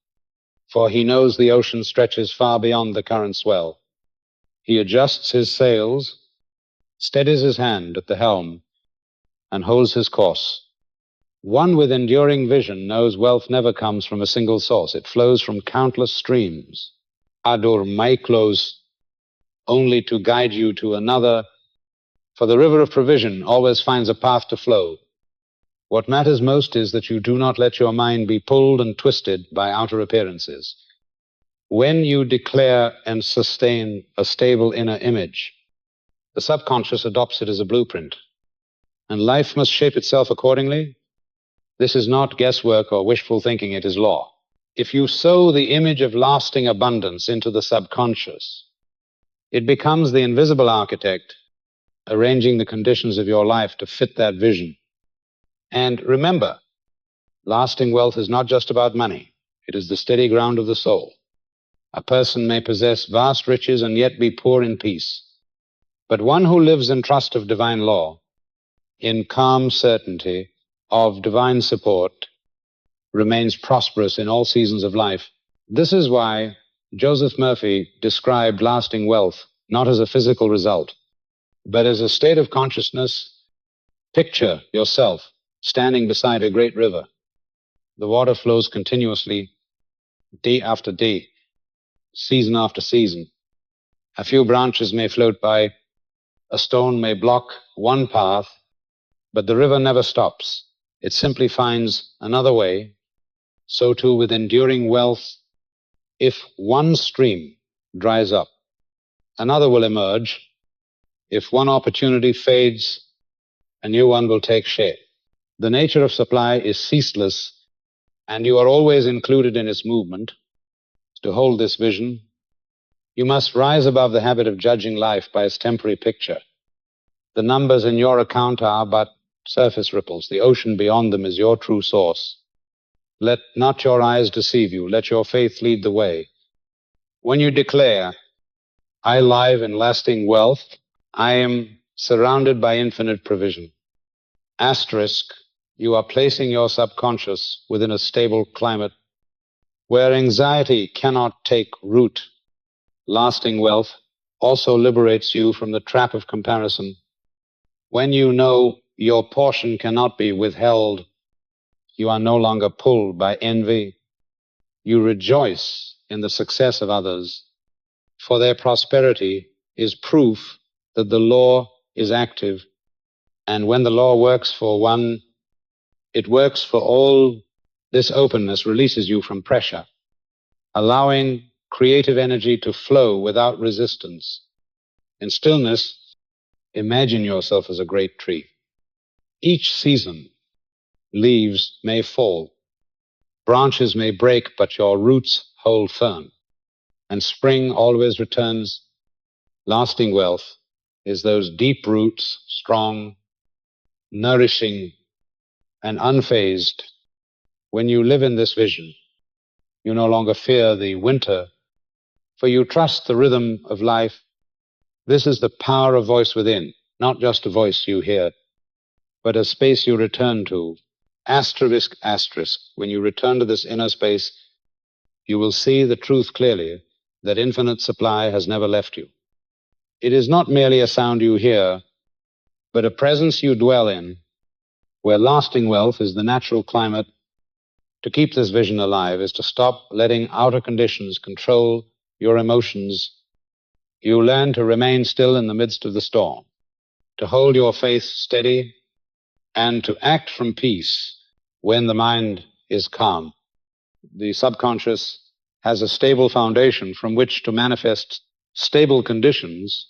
for he knows the ocean stretches far beyond the current swell. He adjusts his sails, steadies his hand at the helm, and holds his course. One with enduring vision knows wealth never comes from a single source. It flows from countless streams. Adur Maiklos, only to guide you to another, for the river of provision always finds a path to flow. What matters most is that you do not let your mind be pulled and twisted by outer appearances. When you declare and sustain a stable inner image, the subconscious adopts it as a blueprint, and life must shape itself accordingly. This is not guesswork or wishful thinking, it is law. If you sow the image of lasting abundance into the subconscious, it becomes the invisible architect arranging the conditions of your life to fit that vision. And remember, lasting wealth is not just about money. It is the steady ground of the soul. A person may possess vast riches and yet be poor in peace. But one who lives in trust of divine law, in calm certainty of divine support, remains prosperous in all seasons of life. This is why Joseph Murphy described lasting wealth not as a physical result, but as a state of consciousness. Picture yourself standing beside a great river. The water flows continuously, day after day, season after season. A few branches may float by, a stone may block one path, but the river never stops. It simply finds another way. So too with enduring wealth. If one stream dries up, another will emerge. If one opportunity fades, a new one will take shape. The nature of supply is ceaseless, and you are always included in its movement. To hold this vision, you must rise above the habit of judging life by its temporary picture. The numbers in your account are but surface ripples. The ocean beyond them is your true source. Let not your eyes deceive you. Let your faith lead the way. When you declare, "I live in lasting wealth, I am surrounded by infinite provision," asterisk, You are placing your subconscious within a stable climate where anxiety cannot take root. Lasting wealth also liberates you from the trap of comparison. When you know your portion cannot be withheld, you are no longer pulled by envy. You rejoice in the success of others, for their prosperity is proof that the law is active, and when the law works for one, it works for all. This openness releases you from pressure, allowing creative energy to flow without resistance. In stillness, imagine yourself as a great tree. Each season, leaves may fall, branches may break, but your roots hold firm, and spring always returns. Lasting wealth is those deep roots, strong, nourishing, and unfazed. When you live in this vision, you no longer fear the winter, for you trust the rhythm of life. This is the power of voice within, not just a voice you hear, but a space you return to. Asterisk, asterisk. When you return to this inner space, you will see the truth clearly that infinite supply has never left you. It is not merely a sound you hear, but a presence you dwell in, where lasting wealth is the natural climate. To keep this vision alive is to stop letting outer conditions control your emotions. You learn to remain still in the midst of the storm, to hold your faith steady, and to act from peace when the mind is calm. The subconscious has a stable foundation from which to manifest stable conditions,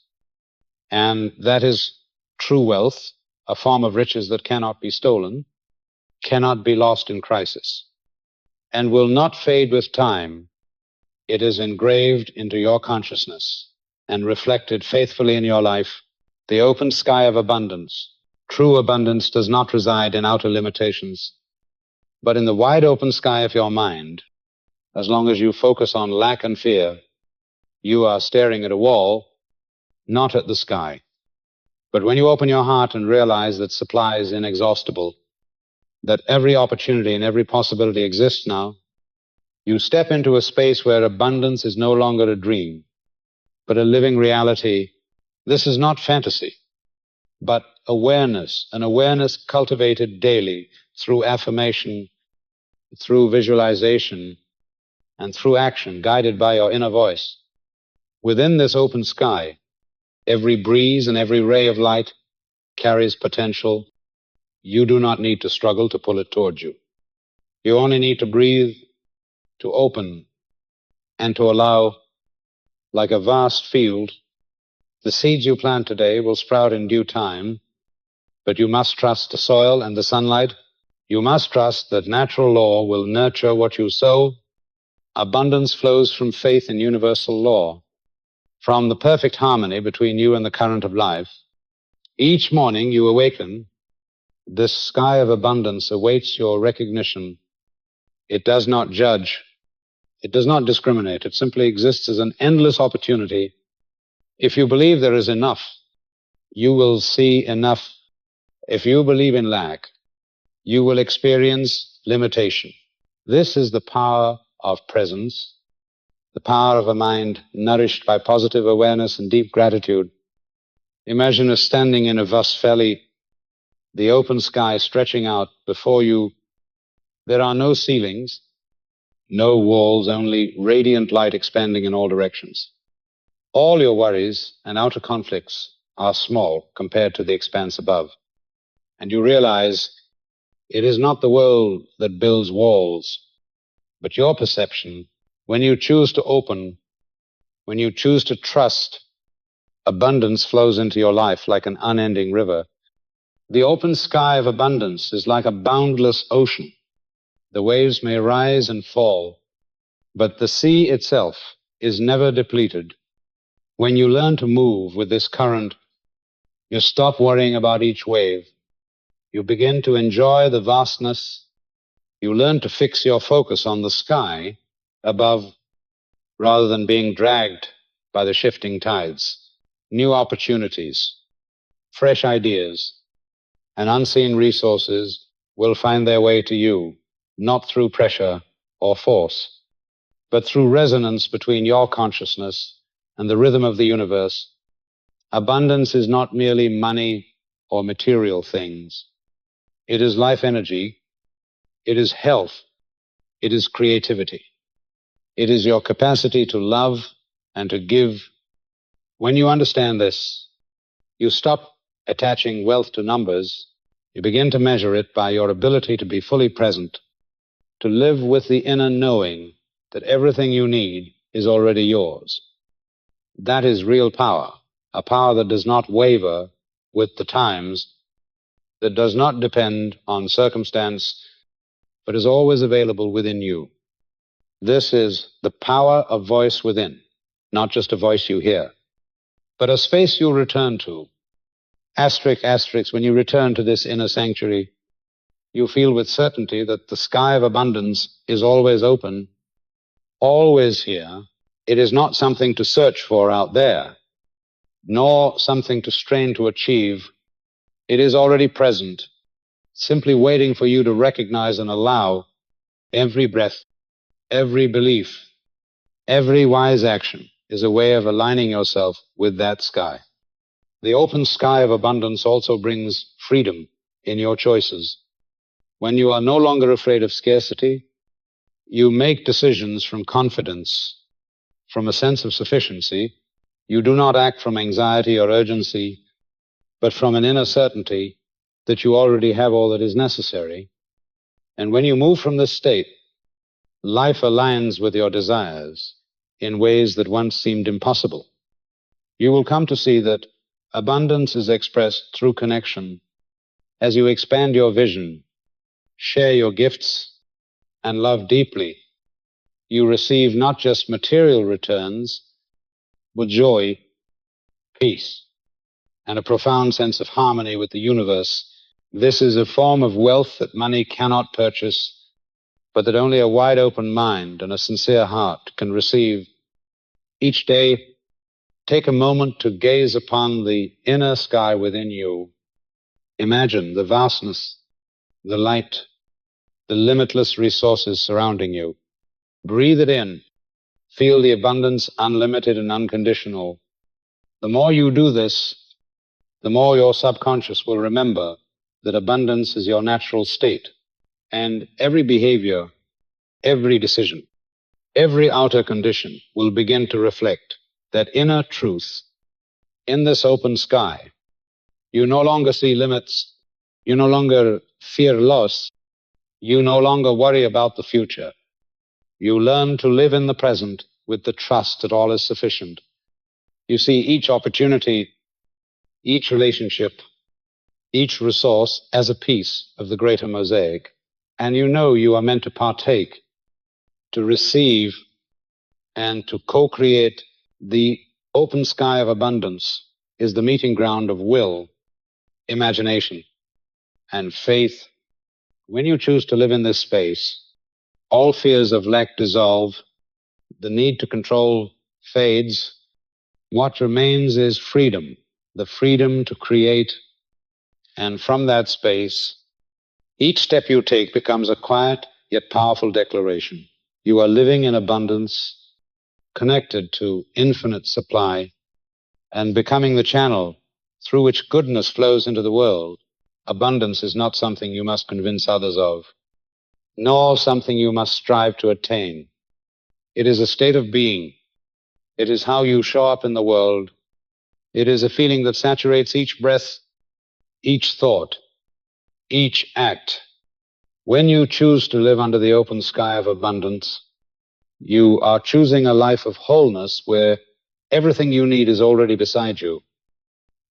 and that is true wealth, a form of riches that cannot be stolen, cannot be lost in crisis, and will not fade with time. It is engraved into your consciousness and reflected faithfully in your life. The open sky of abundance. True abundance does not reside in outer limitations, but in the wide open sky of your mind. As long as you focus on lack and fear, you are staring at a wall, not at the sky. But when you open your heart and realize that supply is inexhaustible, that every opportunity and every possibility exists now, you step into a space where abundance is no longer a dream, but a living reality. This is not fantasy, but awareness, an awareness cultivated daily through affirmation, through visualization, and through action, guided by your inner voice. Within this open sky, every breeze and every ray of light carries potential. You do not need to struggle to pull it towards you. You only need to breathe, to open, and to allow. Like a vast field, the seeds you plant today will sprout in due time, but you must trust the soil and the sunlight. You must trust that natural law will nurture what you sow. Abundance flows from faith in universal law, from the perfect harmony between you and the current of life. Each morning you awaken, this sky of abundance awaits your recognition. It does not judge. It does not discriminate. It simply exists as an endless opportunity. If you believe there is enough, you will see enough. If you believe in lack, you will experience limitation. This is the power of presence, the power of a mind nourished by positive awareness and deep gratitude. Imagine us standing in a vast valley, the open sky stretching out before you. There are no ceilings, no walls, only radiant light expanding in all directions. All your worries and outer conflicts are small compared to the expanse above. And you realize it is not the world that builds walls, but your perception. When you choose to open, when you choose to trust, abundance flows into your life like an unending river. The open sky of abundance is like a boundless ocean. The waves may rise and fall, but the sea itself is never depleted. When you learn to move with this current, you stop worrying about each wave. You begin to enjoy the vastness. You learn to fix your focus on the sky above rather than being dragged by the shifting tides. New opportunities, fresh ideas, and unseen resources will find their way to you, not through pressure or force, but through resonance between your consciousness and the rhythm of the universe. Abundance is not merely money or material things. It is life energy. It is health. It is creativity. It is your capacity to love and to give. When you understand this, you stop attaching wealth to numbers. You begin to measure it by your ability to be fully present, to live with the inner knowing that everything you need is already yours. That is real power, a power that does not waver with the times, that does not depend on circumstance, but is always available within you. This is the power of voice within, not just a voice you hear, but a space you'll return to. Asterisk, asterisk, when you return to this inner sanctuary, you feel with certainty that the sky of abundance is always open, always here. It is not something to search for out there, nor something to strain to achieve. It is already present, simply waiting for you to recognize and allow every breath, every belief, every wise action is a way of aligning yourself with that sky. The open sky of abundance also brings freedom in your choices. When you are no longer afraid of scarcity, you make decisions from confidence, from a sense of sufficiency. You do not act from anxiety or urgency, but from an inner certainty that you already have all that is necessary. And when you move from this state, life aligns with your desires in ways that once seemed impossible. You will come to see that abundance is expressed through connection. As you expand your vision, share your gifts, and love deeply, you receive not just material returns, but joy, peace, and a profound sense of harmony with the universe. This is a form of wealth that money cannot purchase, but that only a wide open mind and a sincere heart can receive. Each day, take a moment to gaze upon the inner sky within you. Imagine the vastness, the light, the limitless resources surrounding you. Breathe it in. Feel the abundance, unlimited and unconditional. The more you do this, the more your subconscious will remember that abundance is your natural state. And every behavior, every decision, every outer condition will begin to reflect that inner truth. In this open sky, you no longer see limits. You no longer fear loss. You no longer worry about the future. You learn to live in the present with the trust that all is sufficient. You see each opportunity, each relationship, each resource as a piece of the greater mosaic. And you know you are meant to partake, to receive, and to co-create. The open sky of abundance is the meeting ground of will, imagination, and faith. When you choose to live in this space, all fears of lack dissolve, the need to control fades. What remains is freedom, the freedom to create, and from that space, each step you take becomes a quiet yet powerful declaration. You are living in abundance, connected to infinite supply, and becoming the channel through which goodness flows into the world. Abundance is not something you must convince others of, nor something you must strive to attain. It is a state of being. It is how you show up in the world. It is a feeling that saturates each breath, each thought, each act. When you choose to live under the open sky of abundance, you are choosing a life of wholeness where everything you need is already beside you,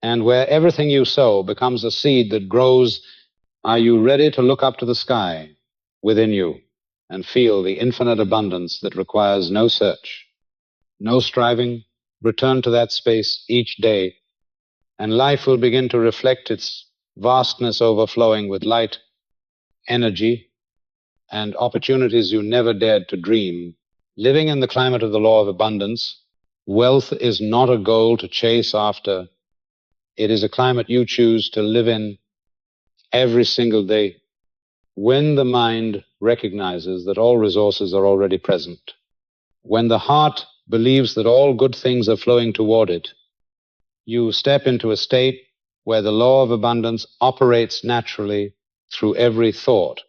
and where everything you sow becomes a seed that grows. Are you ready to look up to the sky within you and feel the infinite abundance that requires no search, no striving? Return to that space each day, and life will begin to reflect its vastness, overflowing with light, energy, and opportunities you never dared to dream. Living in the climate of the law of abundance, wealth is not a goal to chase after. It is a climate you choose to live in every single day. When the mind recognizes that all resources are already present, when the heart believes that all good things are flowing toward it, you step into a state where the law of abundance operates naturally through every thought,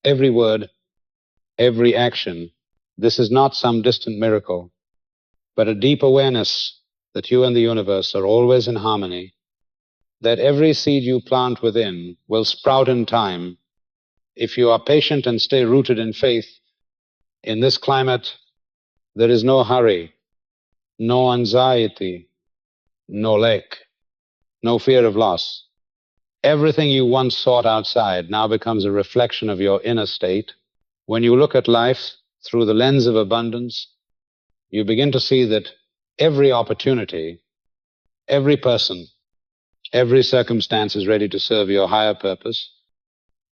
every word, every action. This is not some distant miracle, but a deep awareness that you and the universe are always in harmony, that every seed you plant within will sprout in time. If you are patient and stay rooted in faith, in this climate, there is no hurry, no anxiety, no lack, no fear of loss. Everything you once sought outside now becomes a reflection of your inner state. When you look at life through the lens of abundance, you begin to see that every opportunity, every person, every circumstance is ready to serve your higher purpose.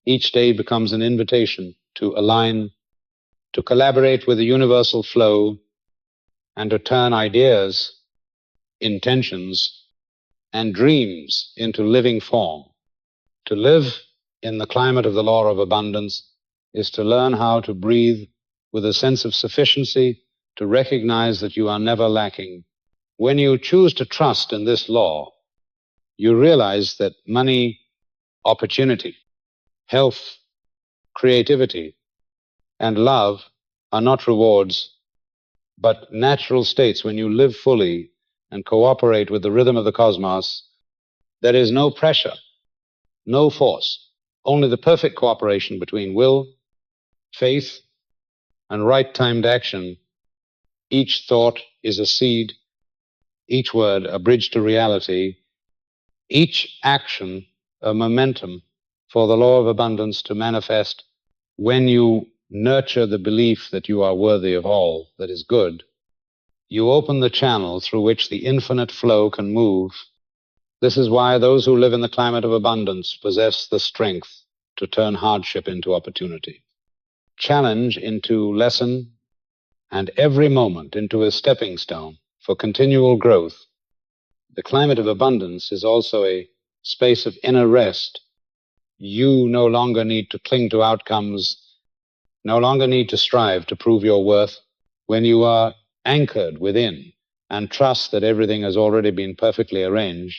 Each day becomes an invitation to align, to collaborate with the universal flow, and to turn ideas, intentions, and dreams into living form. To live in the climate of the law of abundance is to learn how to breathe with a sense of sufficiency, to recognize that you are never lacking. When you choose to trust in this law, you realize that money, opportunity, health, creativity, and love are not rewards, but natural states. When you live fully and cooperate with the rhythm of the cosmos, there is no pressure, no force, only the perfect cooperation between will, faith, and right-timed action. Each thought is a seed, each word a bridge to reality, each action a momentum for the law of abundance to manifest. When you nurture the belief that you are worthy of all that is good, you open the channel through which the infinite flow can move. This is why those who live in the climate of abundance possess the strength to turn hardship into opportunity, challenge into lesson, and every moment into a stepping stone for continual growth. The climate of abundance is also a space of inner rest. You no longer need to cling to outcomes, no longer need to strive to prove your worth. When you are anchored within and trust that everything has already been perfectly arranged,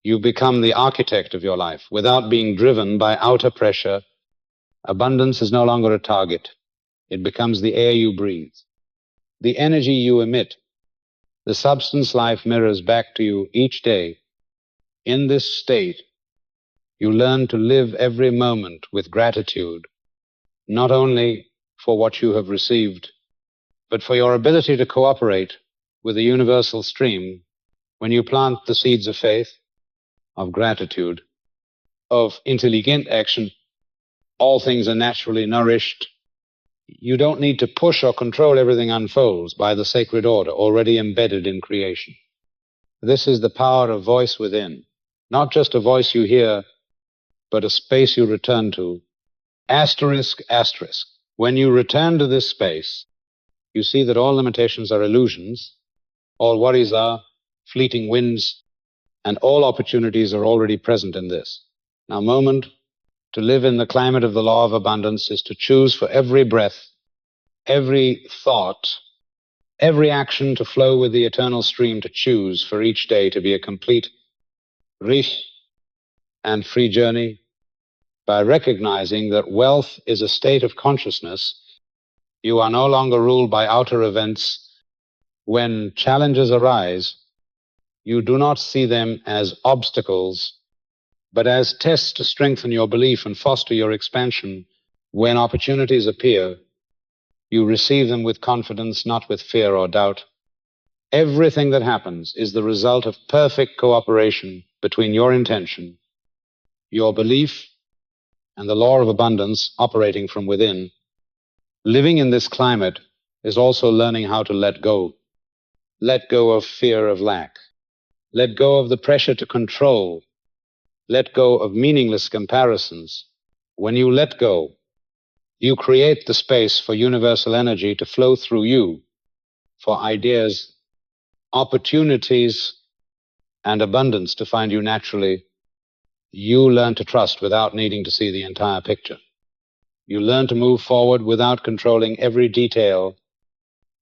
you become the architect of your life without being driven by outer pressure. Abundance is no longer a target. It becomes the air you breathe, the energy you emit, the substance life mirrors back to you each day. In this state, you learn to live every moment with gratitude, not only for what you have received, but for your ability to cooperate with the universal stream. When you plant the seeds of faith, of gratitude, of intelligent action, all things are naturally nourished. You don't need to push or control. Everything unfolds by the sacred order already embedded in creation. This is the power of voice within, not just a voice you hear, but a space you return to. Asterisk, asterisk. When you return to this space, you see that all limitations are illusions, all worries are fleeting winds, and all opportunities are already present in this. Now, moment to live in the climate of the law of abundance is to choose for every breath, every thought, every action to flow with the eternal stream, to choose for each day to be a complete, rich, and free journey. By recognizing that wealth is a state of consciousness, you are no longer ruled by outer events. When challenges arise, you do not see them as obstacles, but as tests to strengthen your belief and foster your expansion. When opportunities appear, you receive them with confidence, not with fear or doubt. Everything that happens is the result of perfect cooperation between your intention, your belief, and the law of abundance operating from within. Living in this climate is also learning how to let go. Let go of fear of lack. Let go of the pressure to control. Let go of meaningless comparisons. When you let go, you create the space for universal energy to flow through you, for ideas, opportunities, and abundance to find you naturally. you learn to trust without needing to see the entire picture. You learn to move forward without controlling every detail.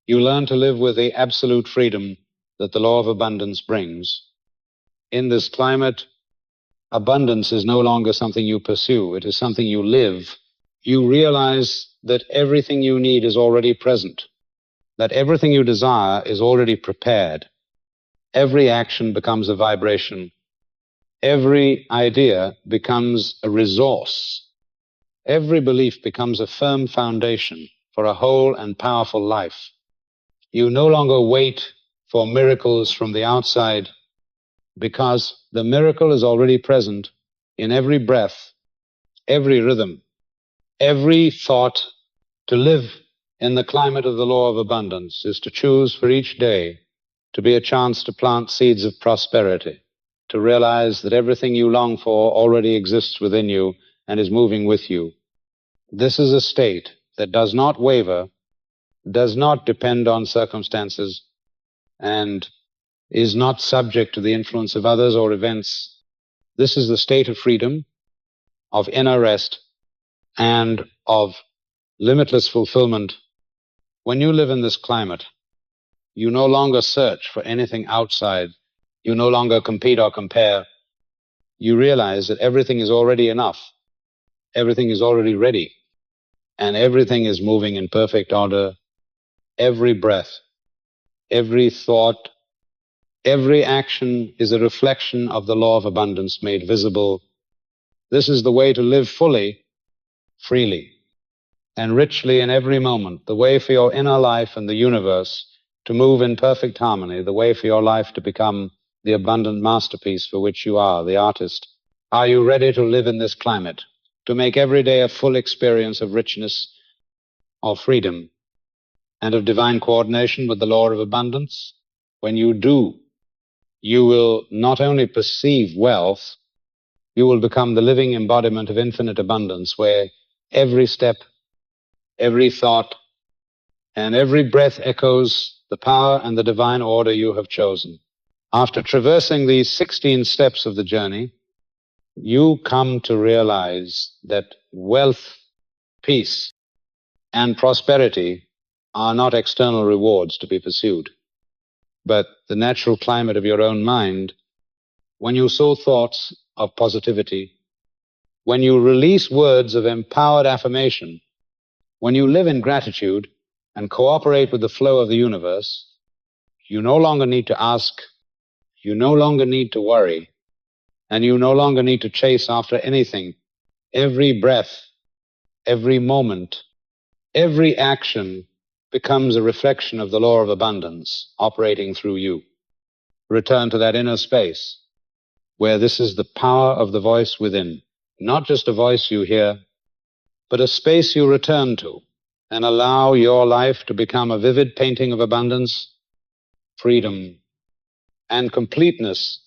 You learn to live with the absolute freedom that the law of abundance brings. In this climate, abundance is no longer something you pursue. It is something you live. You realize that everything you need is already present, that everything you desire is already prepared. Every action becomes a vibration. Every idea becomes a resource. Every belief becomes a firm foundation for a whole and powerful life. You no longer wait for miracles from the outside, because the miracle is already present in every breath, every rhythm, every thought. To live in the climate of the law of abundance is to choose for each day to be a chance to plant seeds of prosperity, to realize that everything you long for already exists within you and is moving with you. This is a state that does not waver, does not depend on circumstances, and is not subject to the influence of others or events. This is the state of freedom, of inner rest, and of limitless fulfillment. When you live in this climate, you no longer search for anything outside. You no longer compete or compare. You realize that everything is already enough. Everything is already ready. And everything is moving in perfect order. Every breath, every thought, every action is a reflection of the law of abundance made visible. This is the way to live fully, freely, and richly in every moment, the way for your inner life and the universe to move in perfect harmony, the way for your life to become the abundant masterpiece for which you are, the artist. Are you ready to live in this climate, to make every day a full experience of richness, of freedom, and of divine coordination with the law of abundance? When you do, you will not only perceive wealth, you will become the living embodiment of infinite abundance, where every step, every thought, and every breath echoes the power and the divine order you have chosen. After traversing these 16 steps of the journey, you come to realize that wealth, peace, and prosperity are not external rewards to be pursued, but the natural climate of your own mind. When you sow thoughts of positivity, when you release words of empowered affirmation, when you live in gratitude and cooperate with the flow of the universe, you no longer need to ask, you no longer need to worry, and you no longer need to chase after anything. Every breath, every moment, every action becomes a reflection of the law of abundance operating through you. Return to that inner space where this is the power of the voice within, not just a voice you hear, but a space you return to, and allow your life to become a vivid painting of abundance, freedom, and completeness